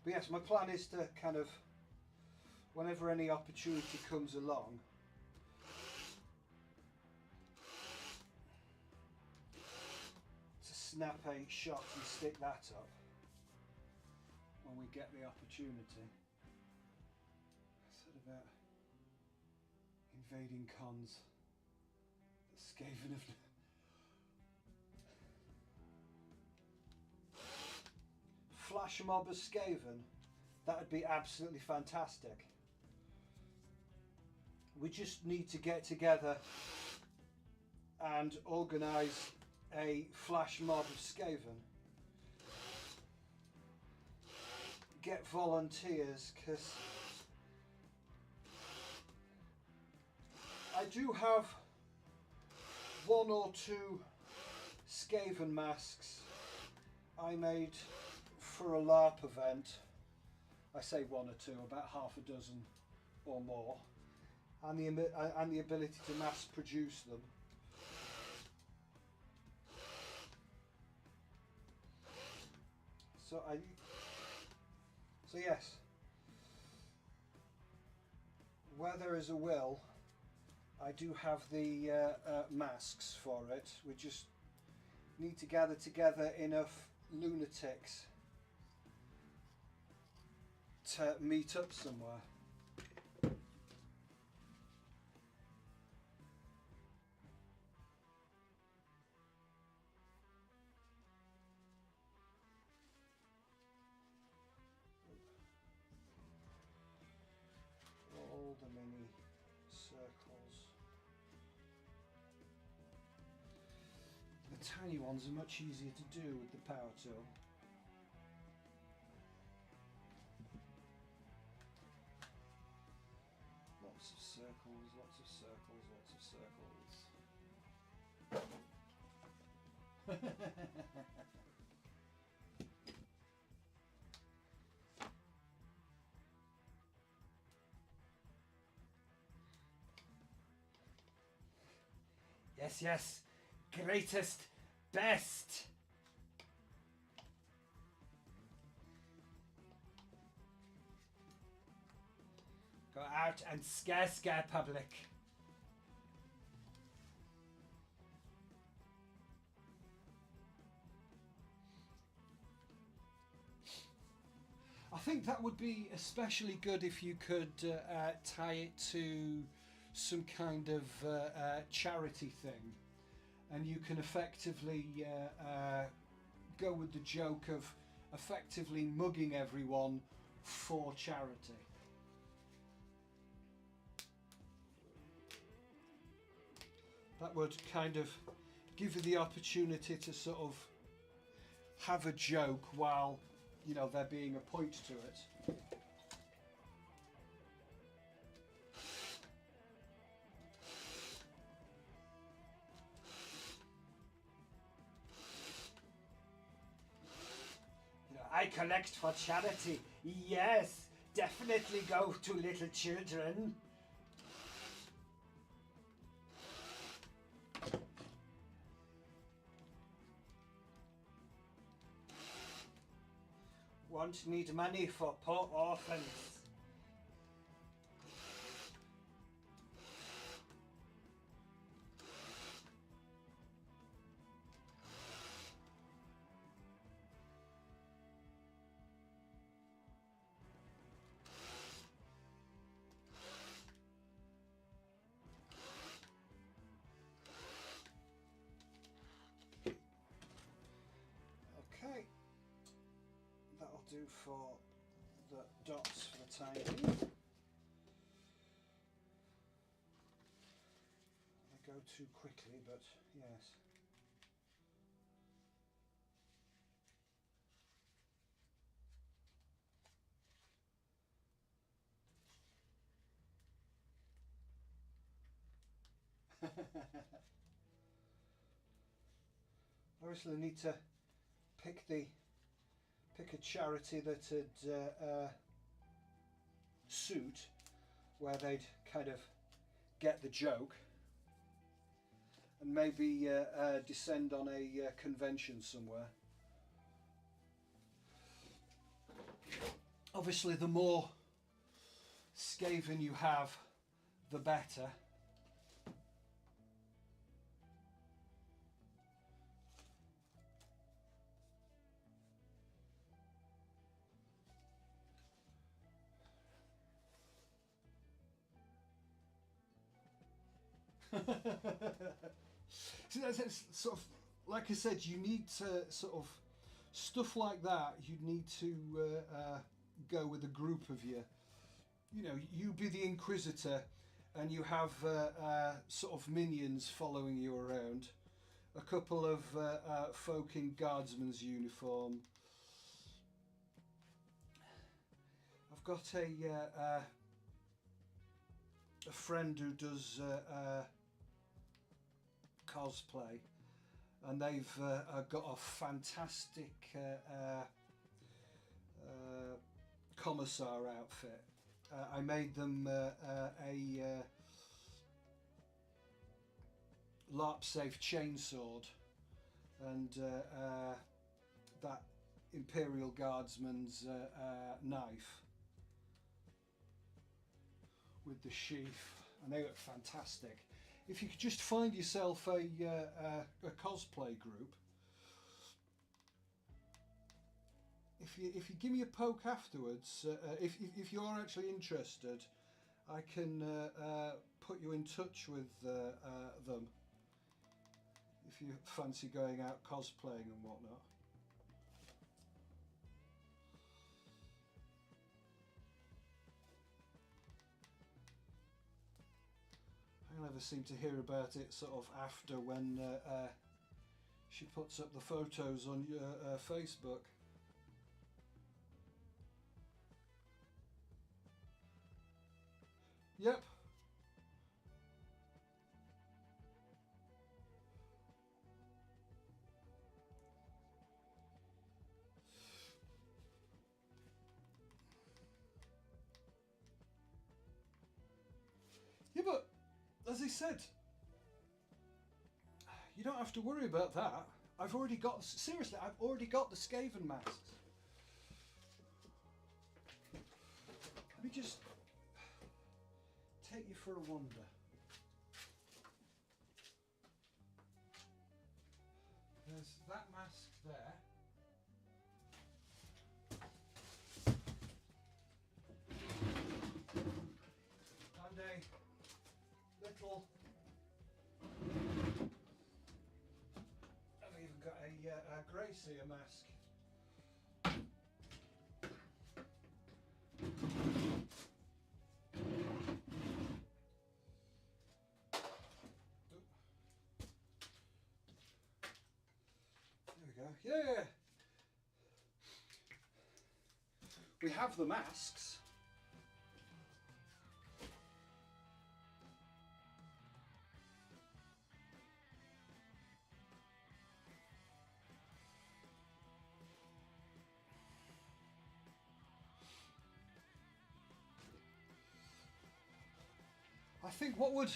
But yes, my plan is to kind of, whenever any opportunity comes along, to snap a shot and stick that up when we get the opportunity. Sort of invading cons. The Skaven of... Flash mob of Skaven, that would be absolutely fantastic. We just need to get together and organise a flash mob of Skaven. Get volunteers, because I do have one or two Skaven masks I made for a LARP event I say one or two, about half a dozen or more, and the ability to mass produce them. So yes, where there is a will, I do have the masks for it. We just need to gather together enough lunatics to meet up somewhere. All the mini circles. The tiny ones are much easier to do with the power tool. Lots of circles, lots of circles, lots of circles. Yes, yes, greatest, best. Go out and scare public. I think that would be especially good if you could tie it to some kind of charity thing, and you can effectively go with the joke of effectively mugging everyone for charity. That would kind of give you the opportunity to sort of have a joke while, you know, there being a point to it. You know, I collect for charity. Yes, definitely go to little children. Won't need money for poor orphans. Okay. That'll do for the dots for the timing. I go too quickly, but yes. Obviously, I need to pick a charity that'd suit, where they'd kind of get the joke, and maybe descend on a convention somewhere. Obviously, the more Skaven you have, the better. See, that's sort of, like I said, you need to sort of stuff like that. You'd need to go with a group of you. You know, you be the Inquisitor, and you have sort of minions following you around. A couple of folk in guardsman's uniform. I've got a friend who does cosplay, and they've got a fantastic commissar outfit. I made them a LARP safe chainsword and that Imperial Guardsman's knife with the sheath, and they look fantastic. If you could just find yourself a cosplay group, if you give me a poke afterwards, if you are actually interested, I can put you in touch with them if you fancy going out cosplaying and whatnot. I never seem to hear about it sort of after when she puts up the photos on Facebook. Yep. Yeah, but as I said, you don't have to worry about that. I've already got, seriously, I've already got the Skaven masks. Let me just take you for a wander. There's that mask there. And a little, I've even got a Greyseer mask. Yeah, we have the masks. I think what would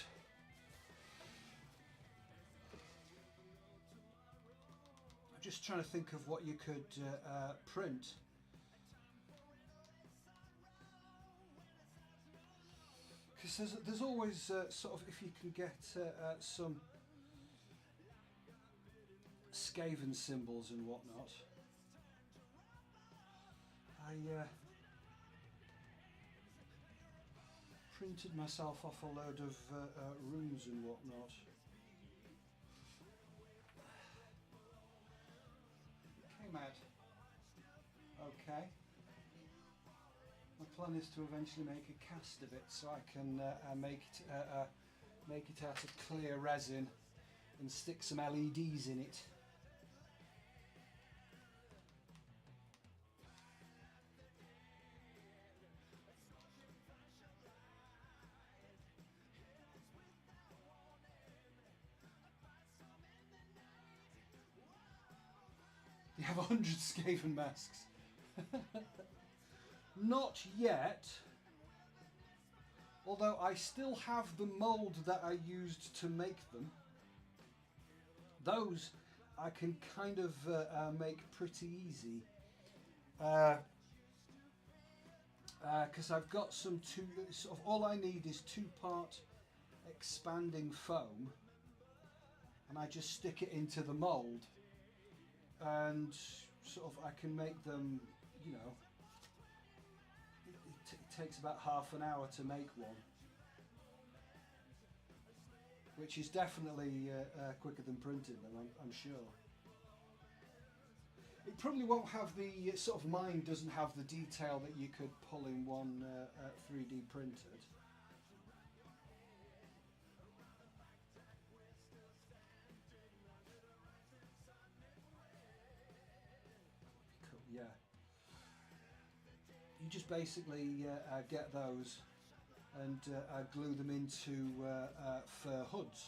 just trying to think of what you could print. Because there's always sort of, if you can get some Skaven symbols and whatnot. I printed myself off a load of runes and whatnot. Mad. Okay. My plan is to eventually make a cast of it, so I can make it out of clear resin and stick some LEDs in it. You have 100 Skaven masks. Not yet. Although I still have the mould that I used to make them. Those I can kind of make pretty easy. Because I've got some sort of, all I need is 2-part expanding foam. And I just stick it into the mould. And sort of I can make them, you know, it takes about half an hour to make one, which is definitely quicker than printing them, I'm sure. It probably won't have the sort of, mine doesn't have the detail that you could pull in one 3D printed. Yeah, you just basically get those and glue them into fur hoods.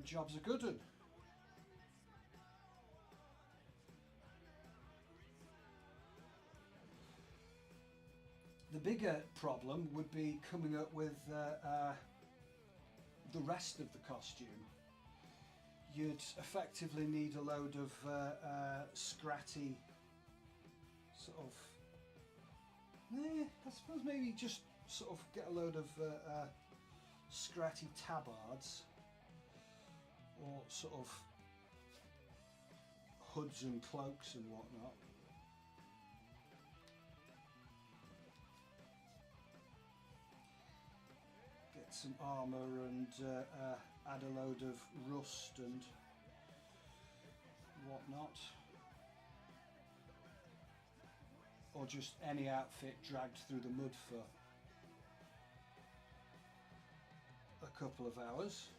The job's a good one. The bigger problem would be coming up with the rest of the costume. You'd effectively need a load of scratty sort of, I suppose maybe just sort of get a load of scratty tabards or sort of hoods and cloaks and whatnot. Get some armour and add a load of rust and whatnot. Or just any outfit dragged through the mud for a couple of hours.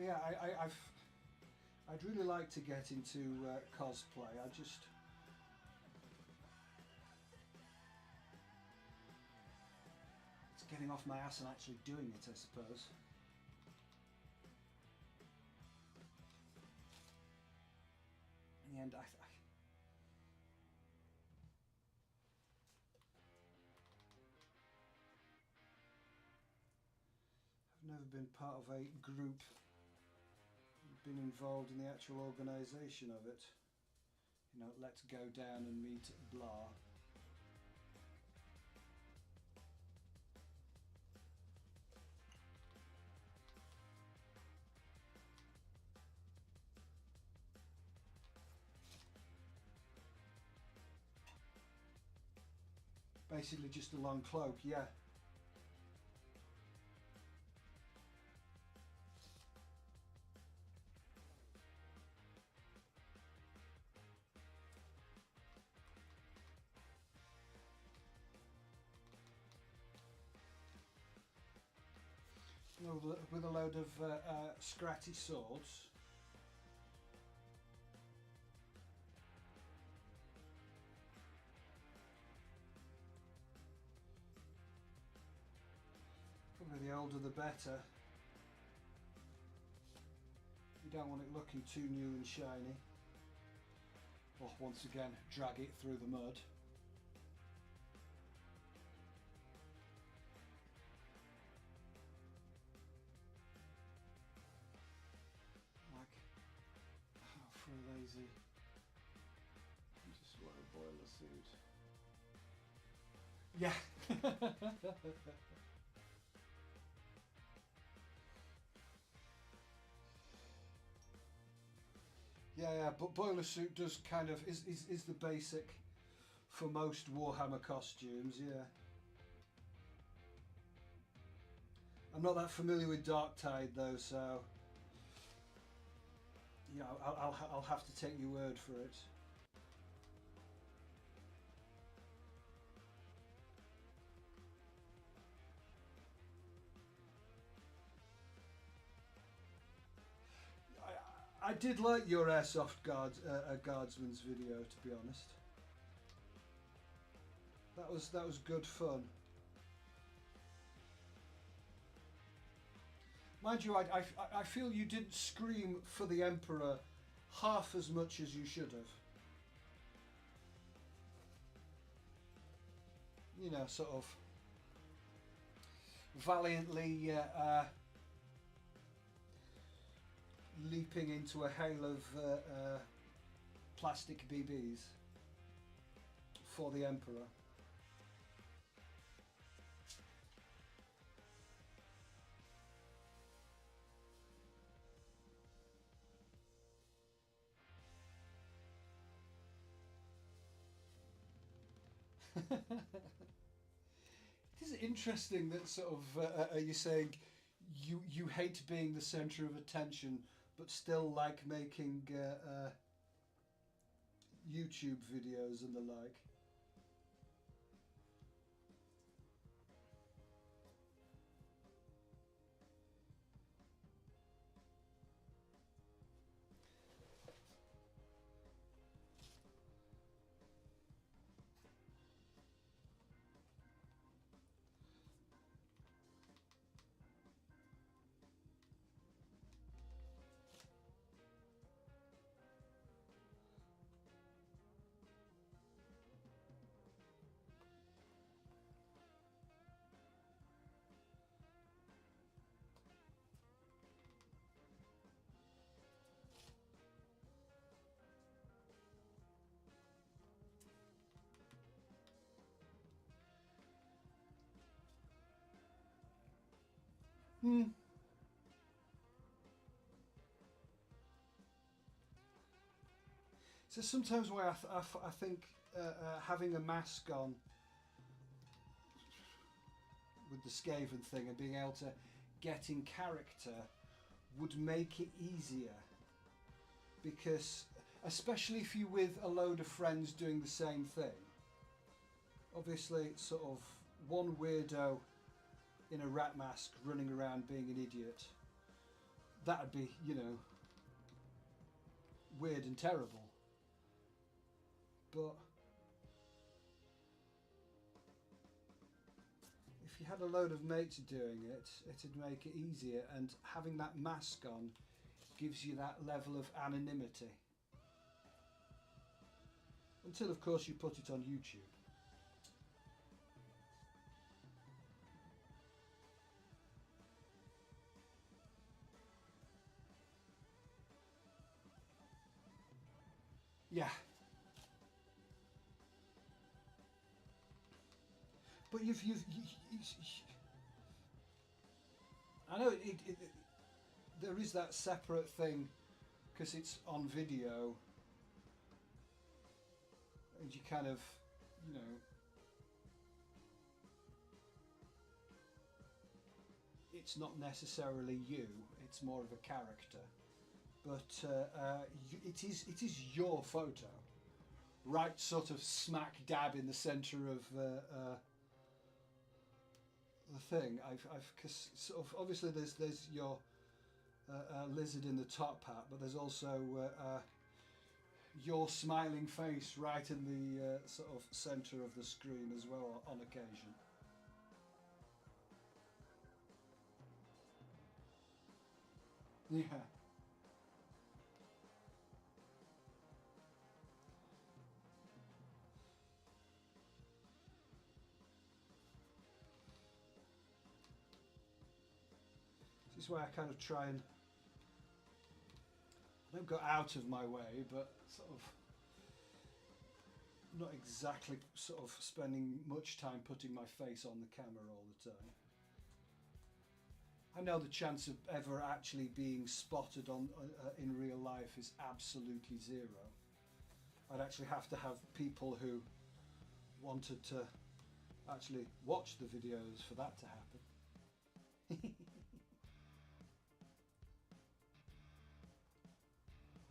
Yeah, I'd really like to get into cosplay. It's getting off my ass and actually doing it, I suppose. In the end, I've never been part of a group, been involved in the actual organisation of it. You know, let's go down and meet blah. Basically just a long cloak, yeah. With a load of scratty swords. Probably the older the better. You don't want it looking too new and shiny. Or once again, drag it through the mud. Lazy. I just want to boil the suit. Yeah. Yeah, but boiler suit does kind of is the basic for most Warhammer costumes. Yeah. I'm not that familiar with Darktide though, so. Yeah, I'll have to take your word for it. I did like your Airsoft Guardsman's video, to be honest. That was good fun. Mind you, I feel you didn't scream for the Emperor half as much as you should have. You know, sort of valiantly leaping into a hail of plastic BBs for the Emperor. It is interesting that sort of you're saying you hate being the centre of attention, but still like making YouTube videos and the like. So sometimes why I think having a mask on with the Skaven thing and being able to get in character would make it easier, because especially if you're with a load of friends doing the same thing, obviously it's sort of one weirdo in a rat mask running around being an idiot. That'd be, you know, weird and terrible. But if you had a load of mates doing it, it'd make it easier, and having that mask on gives you that level of anonymity. Until, of course, you put it on YouTube. Yeah. But I know there is that separate thing because it's on video, and you kind of, you know, it's not necessarily you, it's more of a character, but it is your photo, right, sort of smack dab in the centre of the thing. Cause sort of obviously there's your lizard in the top hat, but there's also your smiling face right in the sort of centre of the screen as well on occasion. Yeah. This is why I kind of try and, I don't go out of my way, but sort of not exactly sort of spending much time putting my face on the camera all the time. I know the chance of ever actually being spotted on in real life is absolutely zero. I'd actually have to have people who wanted to actually watch the videos for that to happen.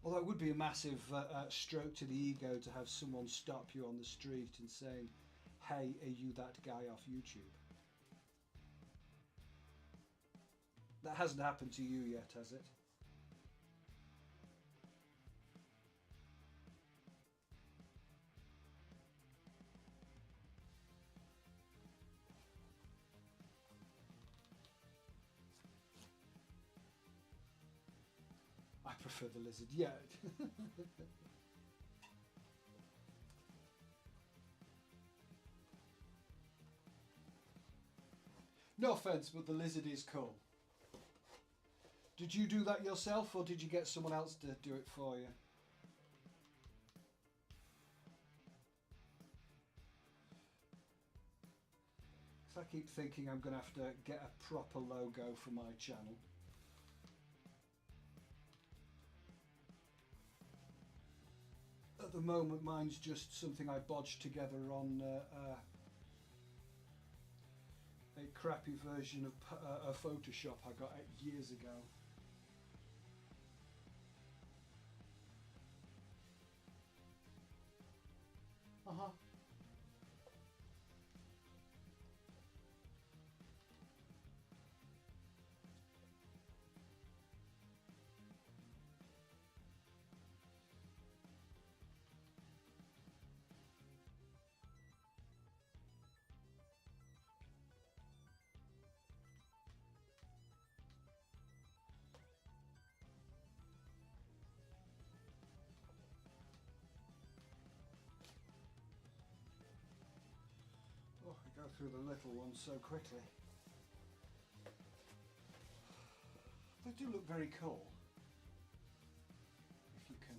Although it would be a massive stroke to the ego to have someone stop you on the street and saying, "Hey, are you that guy off YouTube?" That hasn't happened to you yet, has it? I prefer the lizard, yeah. No offense, but the lizard is cool. Did you do that yourself, or did you get someone else to do it for you? I keep thinking I'm going to have to get a proper logo for my channel. At the moment, mine's just something I bodged together on a crappy version of Photoshop I got 8 years ago. Uh-huh. Oh, we go through the little ones so quickly. They do look very cool. If you can.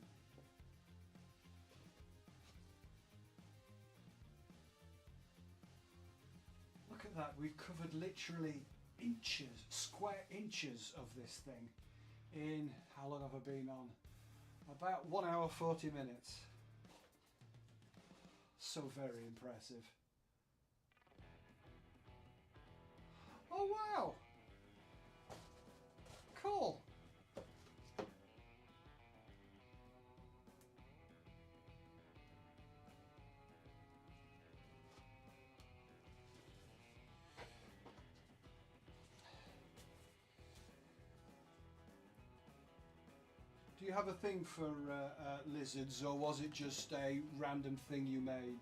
Look at that, we've covered literally inches, square inches of this thing in, how long have I been on? About 1 hour 40 minutes. So very impressive. Oh wow! Cool! Do you have a thing for lizards, or was it just a random thing you made?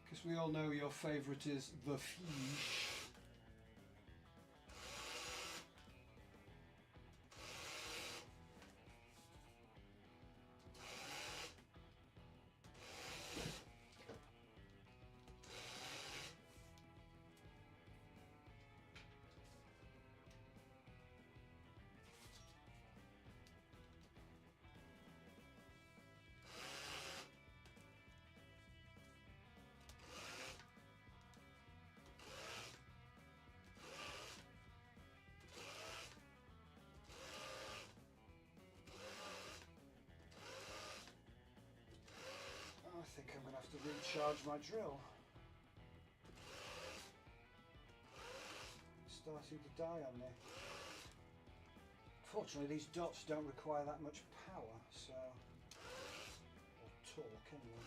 Because we all know your favourite is the fish. I think I'm going to have to recharge my drill. It's starting to die on me. Fortunately, these dots don't require that much power, so... or torque, anyway.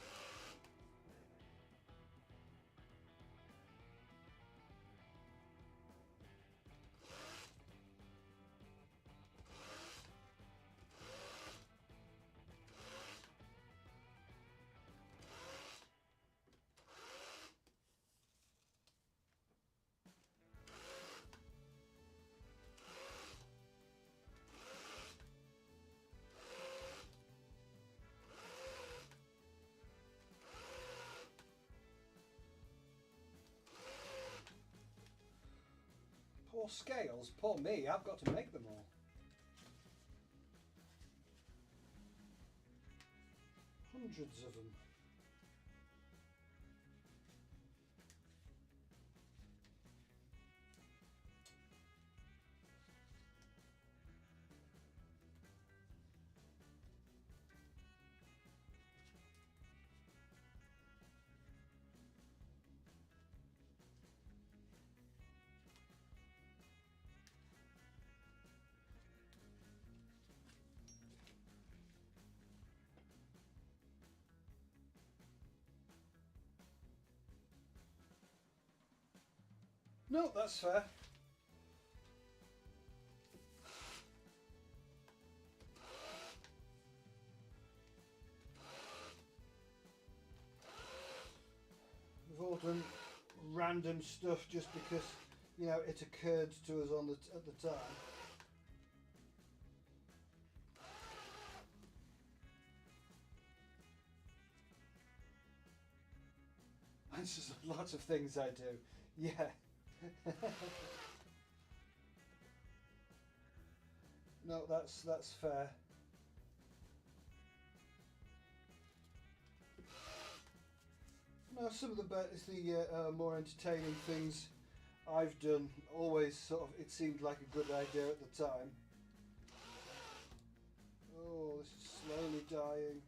Poor scales, poor me, I've got to make them all. Hundreds of them. No, that's fair. We've all done random stuff just because, you know, it occurred to us on at the time. There's just lots of things I do. Yeah. No, that's fair. No, some of the more entertaining things I've done always sort of, it seemed like a good idea at the time. Oh, this is slowly dying.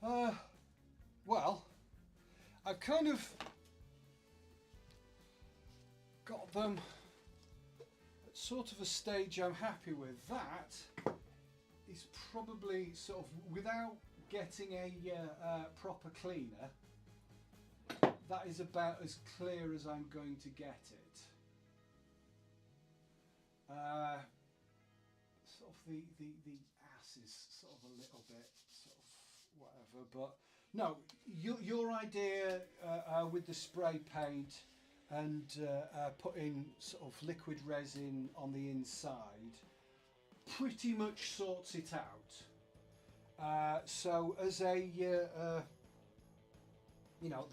Well, I've kind of got them at sort of a stage I'm happy with. That is probably sort of, without getting a proper cleaner, that is about as clear as I'm going to get it. Sort of the ass is sort of a little bit sort of whatever, but no, your idea with the spray paint and putting sort of liquid resin on the inside pretty much sorts it out. So as a you know,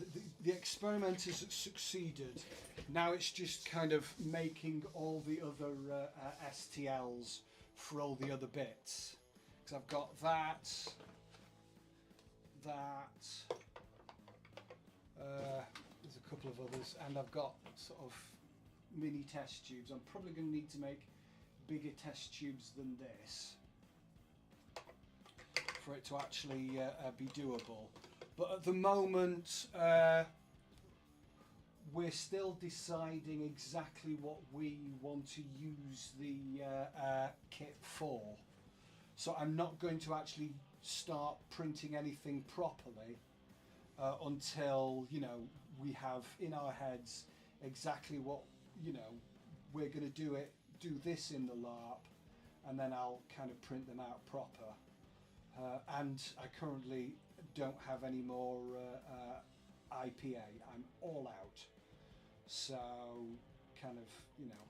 the experiment has succeeded. Now it's just kind of making all the other STLs for all the other bits. Because I've got that, there's a couple of others, and I've got sort of mini test tubes. I'm probably going to need to make bigger test tubes than this for it to actually be doable. But at the moment, we're still deciding exactly what we want to use the kit for. So I'm not going to actually start printing anything properly until, you know, we have in our heads exactly what, you know, we're going to do this in the LARP, and then I'll kind of print them out proper. And I currently don't have any more IPA. I'm all out. So kind of, you know,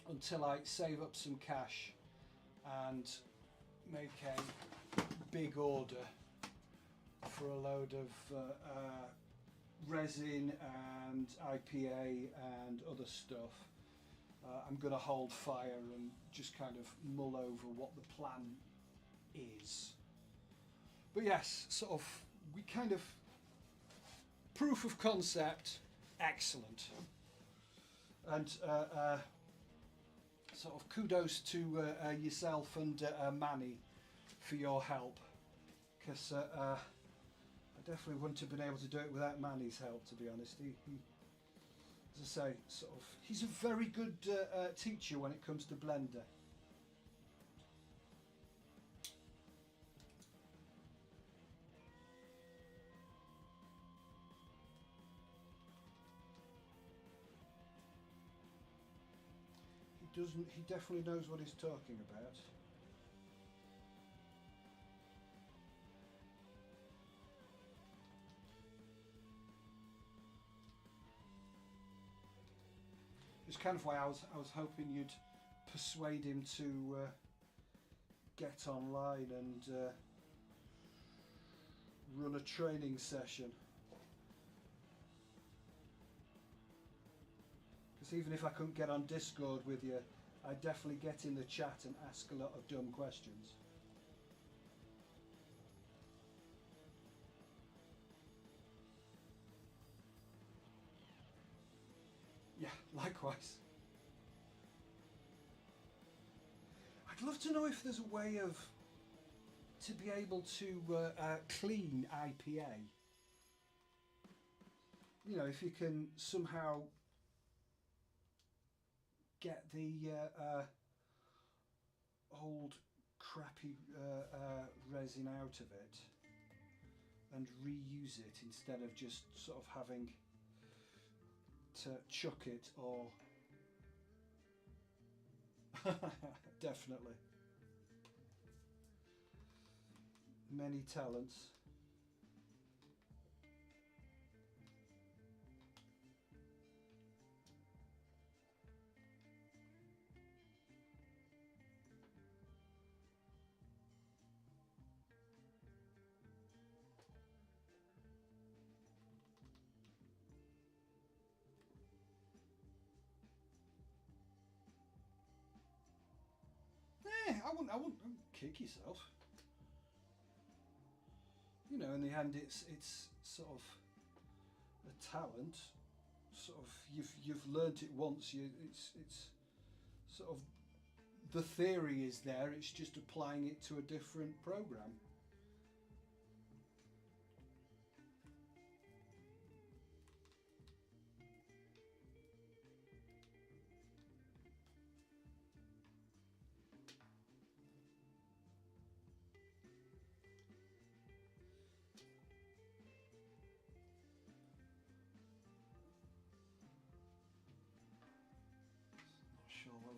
until I save up some cash and make a big order for a load of resin and IPA and other stuff, I'm going to hold fire and just kind of mull over what the plan is. But yes, sort of, we kind of, proof of concept, excellent. And sort of kudos to yourself and Manny for your help, because I definitely wouldn't have been able to do it without Manny's help, to be honest. He as I say, sort of, he's a very good teacher when it comes to Blender. He definitely knows what he's talking about. It's kind of why I was hoping you'd persuade him to get online and run a training session. Because even if I couldn't get on Discord with you, I'd definitely get in the chat and ask a lot of dumb questions. Yeah, likewise. I'd love to know if there's a way to be able to clean IPA. You know, if you can somehow get the old crappy resin out of it and reuse it instead of just sort of having to chuck it or definitely many talents. I wouldn't kick yourself. You know, in the end, it's sort of a talent. Sort of, you've learnt it once. It's sort of, the theory is there. It's just applying it to a different program.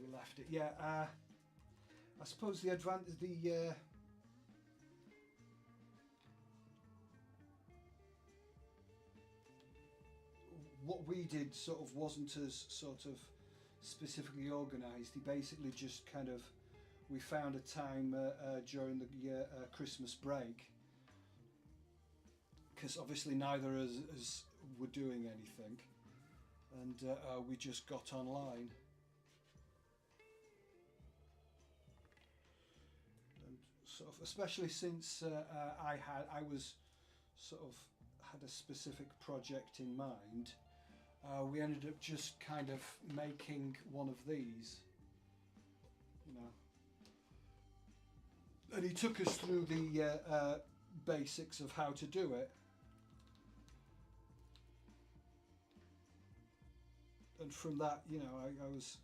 we left it. Yeah, I suppose the advantage, what we did sort of wasn't as sort of specifically organised. He basically just kind of, we found a time during the Christmas break, because obviously neither of us were doing anything, and we just got online. And sort of, especially since I was sort of had a specific project in mind, we ended up just kind of making one of these, you know. And he took us through the basics of how to do it. And from that, you know, I was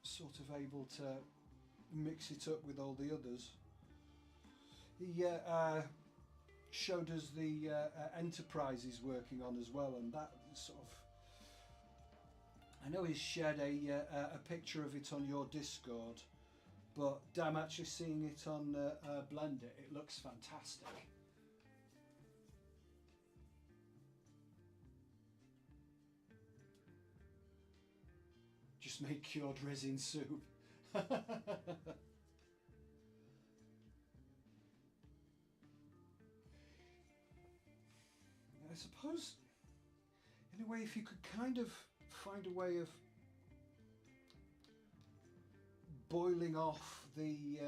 sort of able to mix it up with all the others. He showed us the enterprise he's working on as well, and that sort of, I know he's shared a picture of it on your Discord, but damn, actually seeing it on Blender, it looks fantastic. Just make cured resin soup. I suppose, in a way, if you could kind of find a way of boiling off the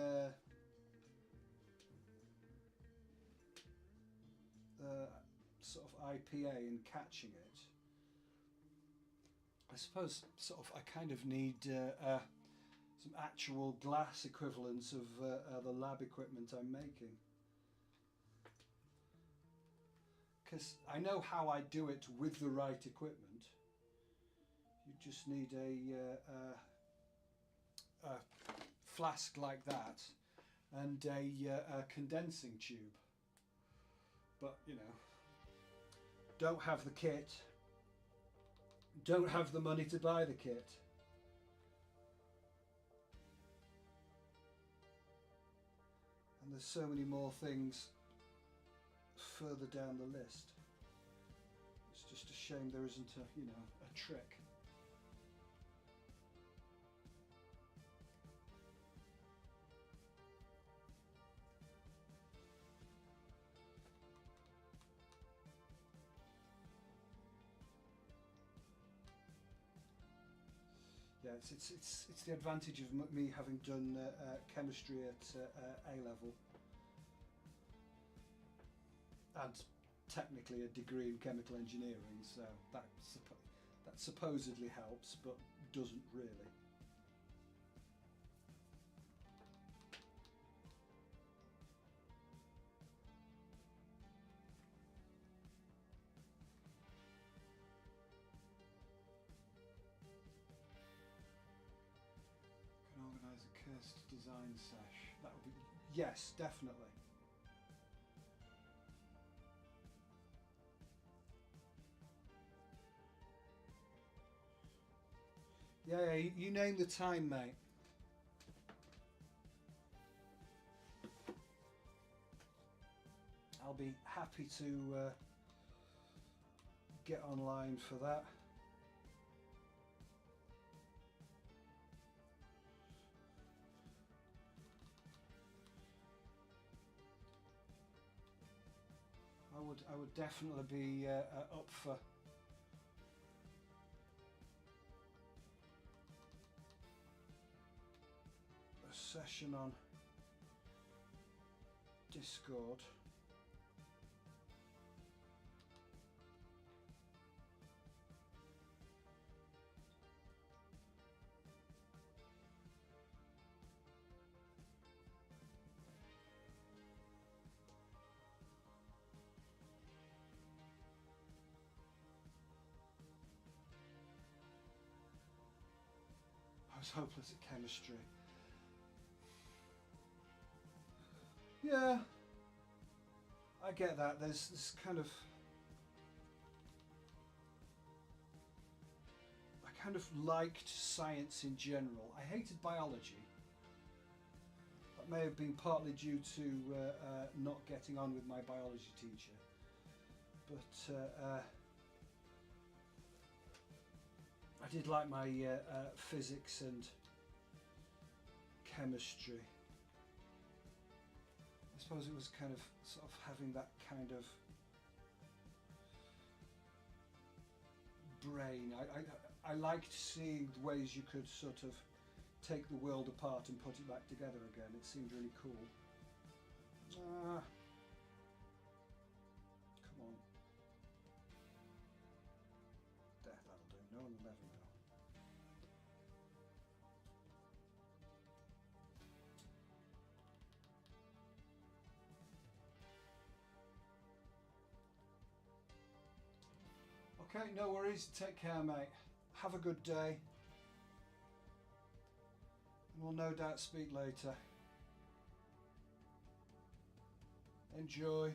sort of IPA and catching it, I suppose sort of I kind of need some actual glass equivalents of the lab equipment I'm making, because I know how I do it with the right equipment. You just need a flask like that and a condensing tube, but you know, don't have the kit, don't have the money to buy the kit. And there's so many more things further down the list. It's just a shame there isn't a, you know, a trick. Yeah, it's the advantage of me having done chemistry at A level, and technically a degree in chemical engineering, so that supposedly helps, but doesn't really. Organise a cursed design sesh. That would be, yes, definitely. Yeah, you name the time, mate. I'll be happy to get online for that. I would definitely be up for a session on Discord. I was hopeless at chemistry. Yeah, I get that. There's this kind of, I kind of liked science in general. I hated biology. That may have been partly due to not getting on with my biology teacher. But I did like my physics and chemistry. I suppose it was kind of sort of having that kind of brain. I liked seeing the ways you could sort of take the world apart and put it back together again. It seemed really cool. Come on. There, that'll do. No 11 now. Okay, no worries. Take care, mate. Have a good day. And we'll no doubt speak later. Enjoy.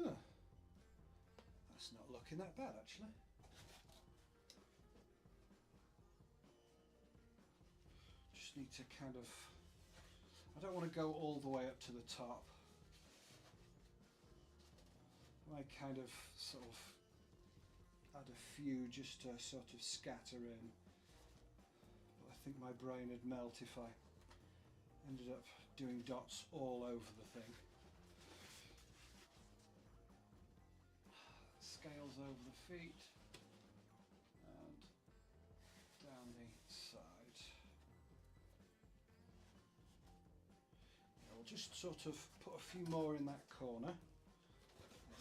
Huh. That's not looking that bad, actually. Just need to kind of... I don't want to go all the way up to the top. I kind of sort of add a few just to sort of scatter in. But I think my brain would melt if I ended up doing dots all over the thing. Scales over the feet and down the side. Yeah, we'll just sort of put a few more in that corner,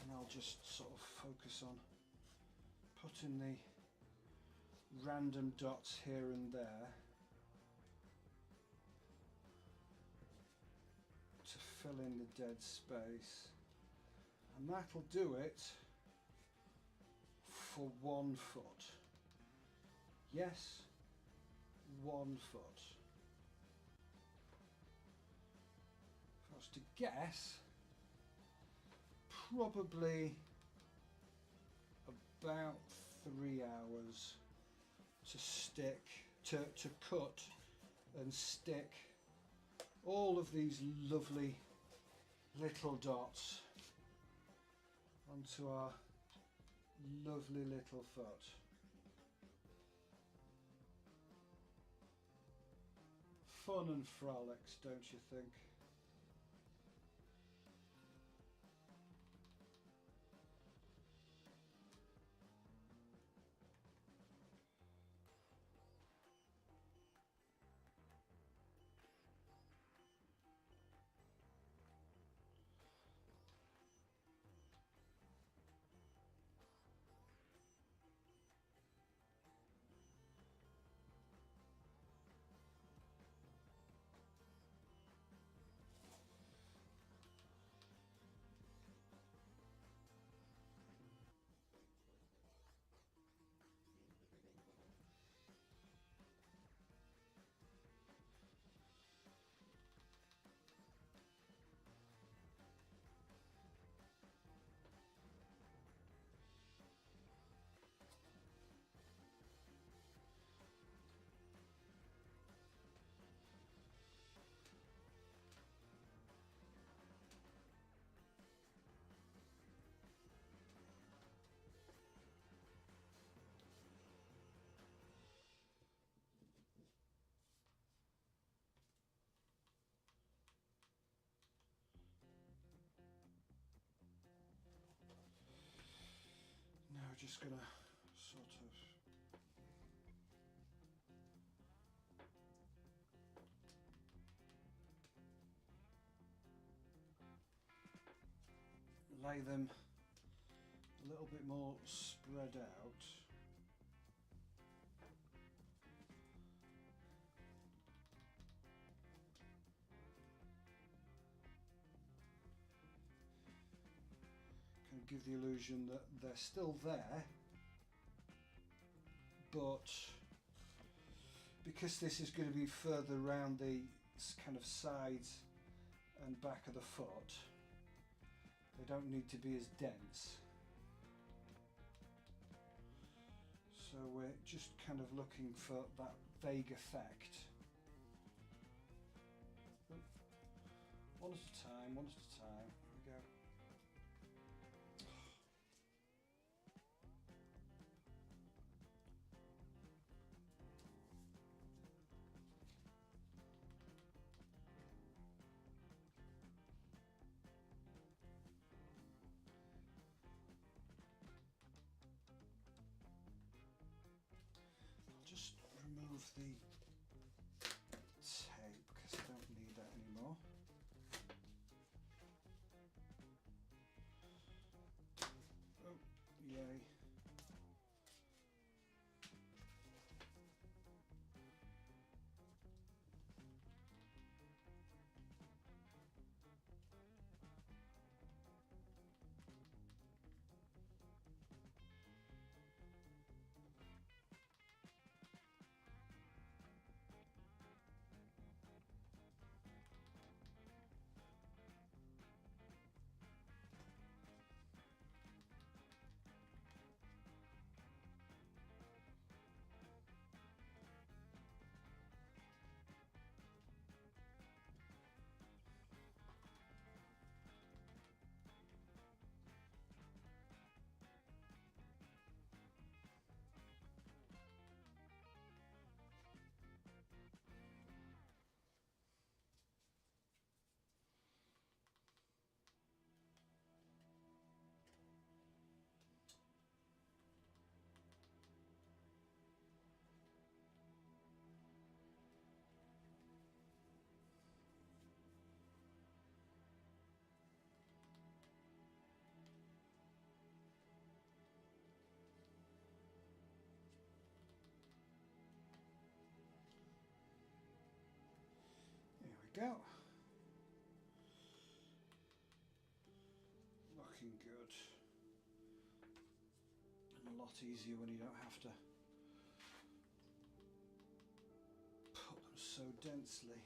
and I'll just sort of focus on putting the random dots here and there to fill in the dead space, and that'll do it for 1 foot. Yes, 1 foot. If I was to guess, probably about 3 hours to stick, to cut and stick all of these lovely little dots onto our lovely little foot. Fun and frolics, don't you think? Now we're just gonna sort of lay them a little bit more spread out. Can give the illusion that they're still there, but because this is going to be further around the kind of sides and back of the foot, they don't need to be as dense. So we're just kind of looking for that vague effect. One at a time, one at a time. Here we go. Just remove the tape because I don't need that anymore. Oh, yay. Go. Looking good. And a lot easier when you don't have to put them so densely.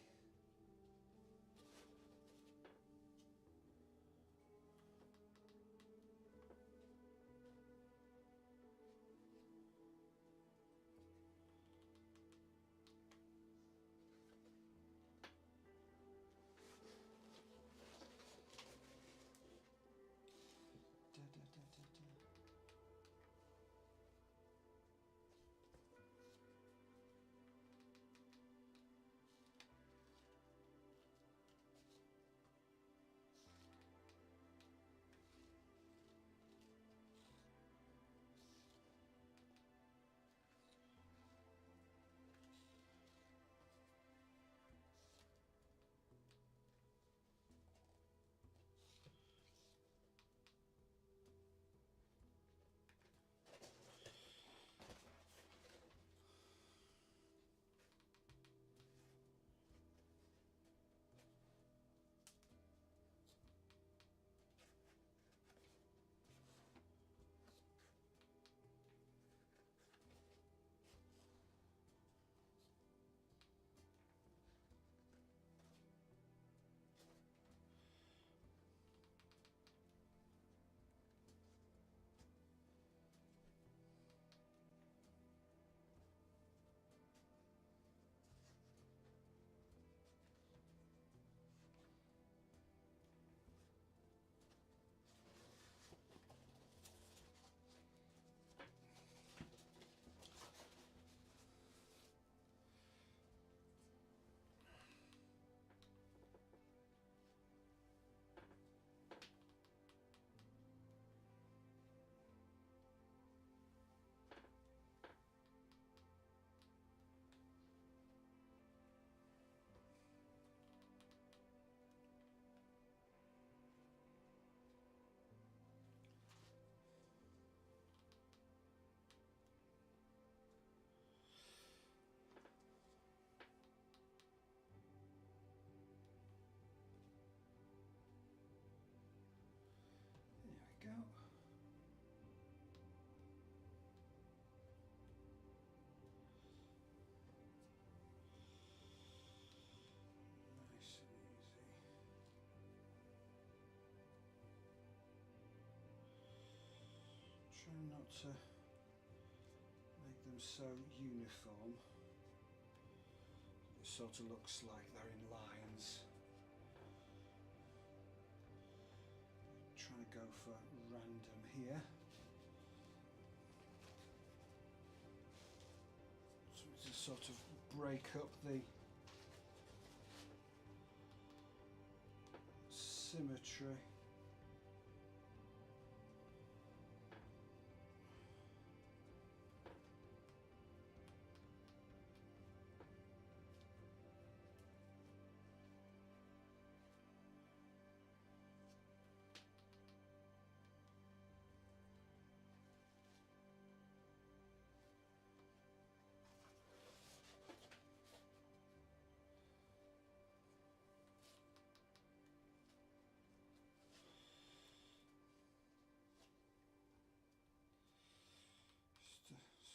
to make them so uniform. It sort of looks like they're in lines. Trying to go for random here. So to sort of break up the symmetry.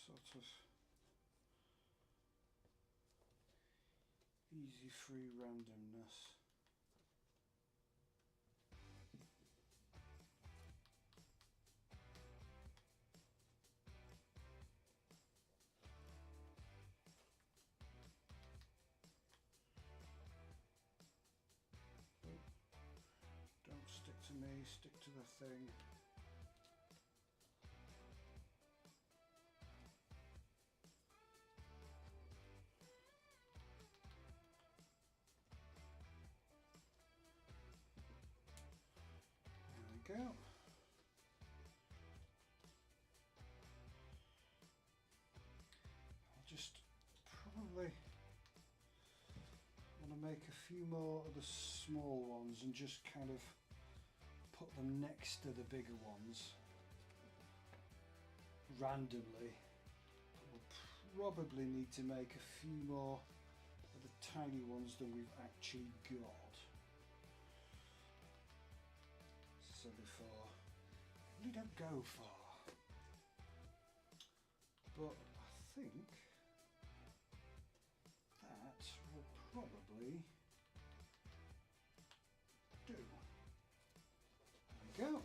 Sort of easy free randomness. Don't stick to me, stick to the thing. Go. I'll just probably want to make a few more of the small ones and just kind of put them next to the bigger ones randomly. We'll probably need to make a few more of the tiny ones than we've actually got. So before, we don't go far, but I think that will probably do. There we go.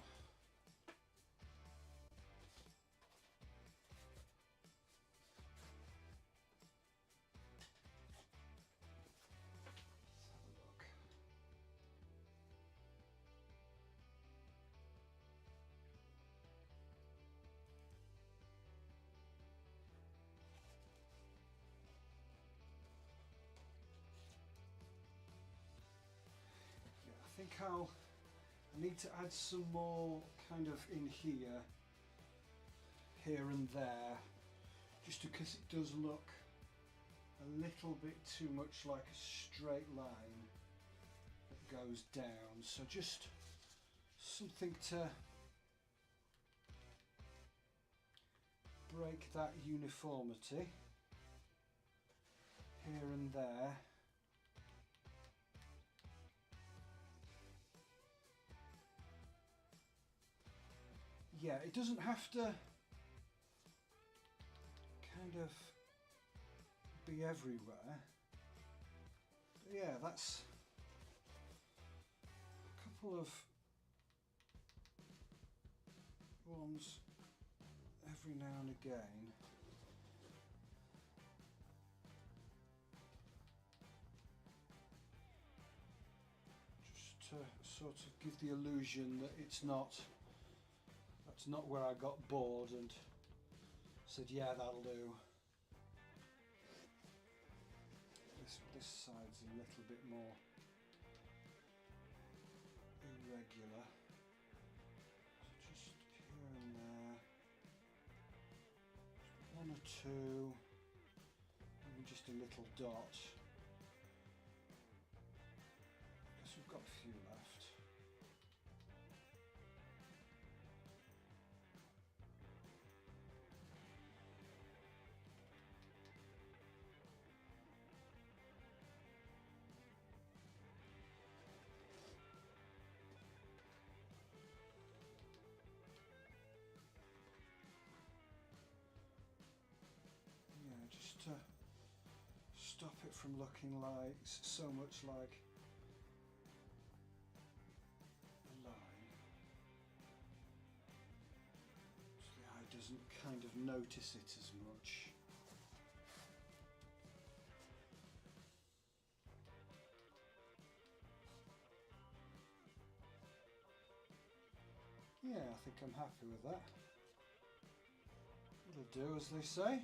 I think I need to add some more kind of in here and there, just because it does look a little bit too much like a straight line that goes down. So just something to break that uniformity here and there. Yeah, it doesn't have to kind of be everywhere. But yeah, that's a couple of ones every now and again. Just to sort of give the illusion that that's not where I got bored and said, yeah, that'll do. This side's a little bit more irregular. So just here and there. Just one or two, maybe just a little dot. I guess we've got a few left. To stop it from looking like so much like a line, so the eye doesn't notice it as much. Yeah, I think I'm happy with that. It'll do, as they say.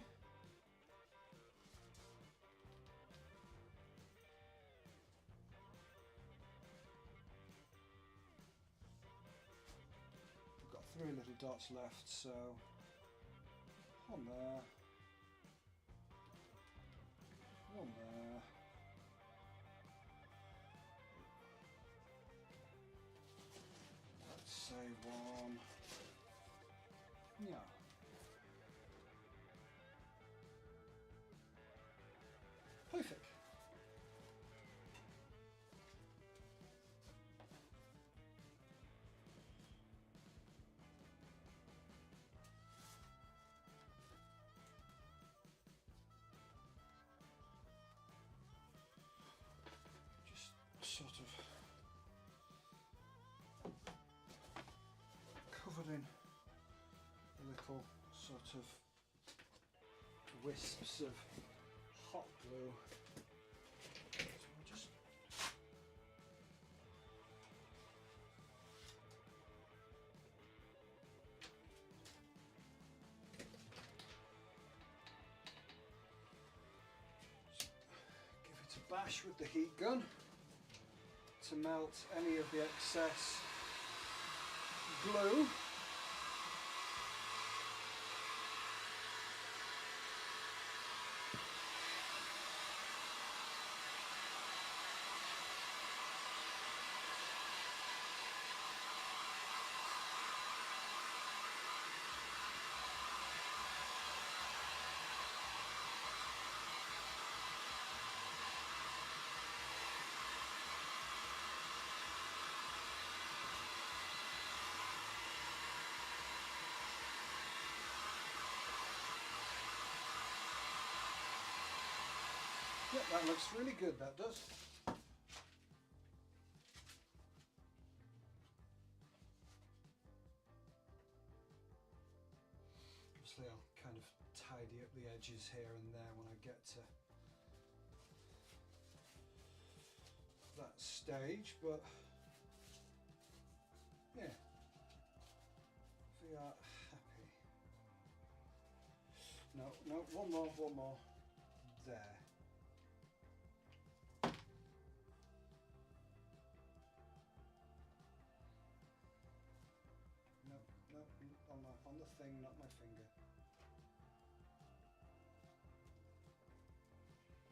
We've got 3 little dots left, so one there, one there. Let's say one. Yeah. Perfect. Just sort of covered in little sort of wisps of hot glue. So we'll just give it a bash with the heat gun to melt any of the excess glue. Yep, that looks really good, that does. Obviously I'll kind of tidy up the edges here and there when I get to that stage, but yeah, we are happy. No, one more, there. On the thing, not my finger.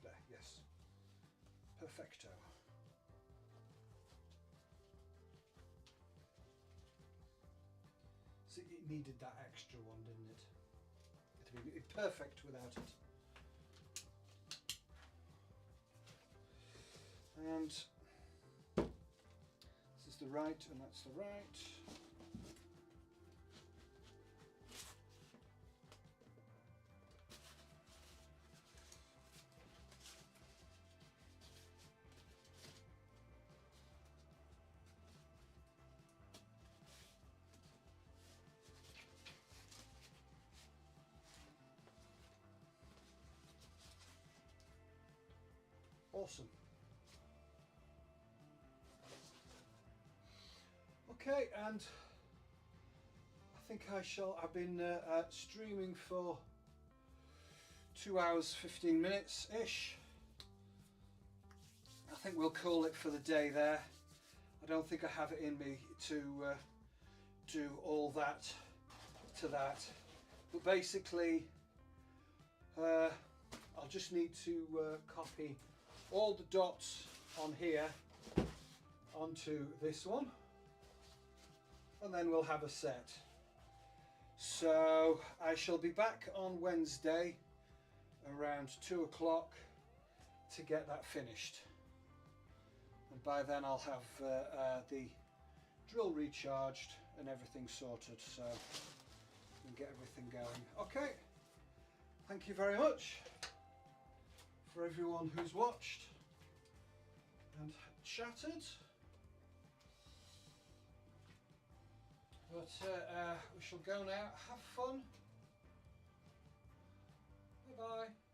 There, yes. Perfecto. See, it needed that extra one, didn't it? It'd be perfect without it. And this is the right, and that's the right. Awesome. Okay, and I think I've been streaming for 2 hours 15 minutes ish. I think we'll call it for the day there. I don't think I have it in me to do all that to that, but basically I'll just need to copy all the dots on here onto this one, and then we'll have a set. So I shall be back on Wednesday around 2 o'clock to get that finished, and by then I'll have the drill recharged and everything sorted, so we can get everything going. Okay, thank you very much for everyone who's watched and chatted, but we shall go now, have fun, Bye-bye.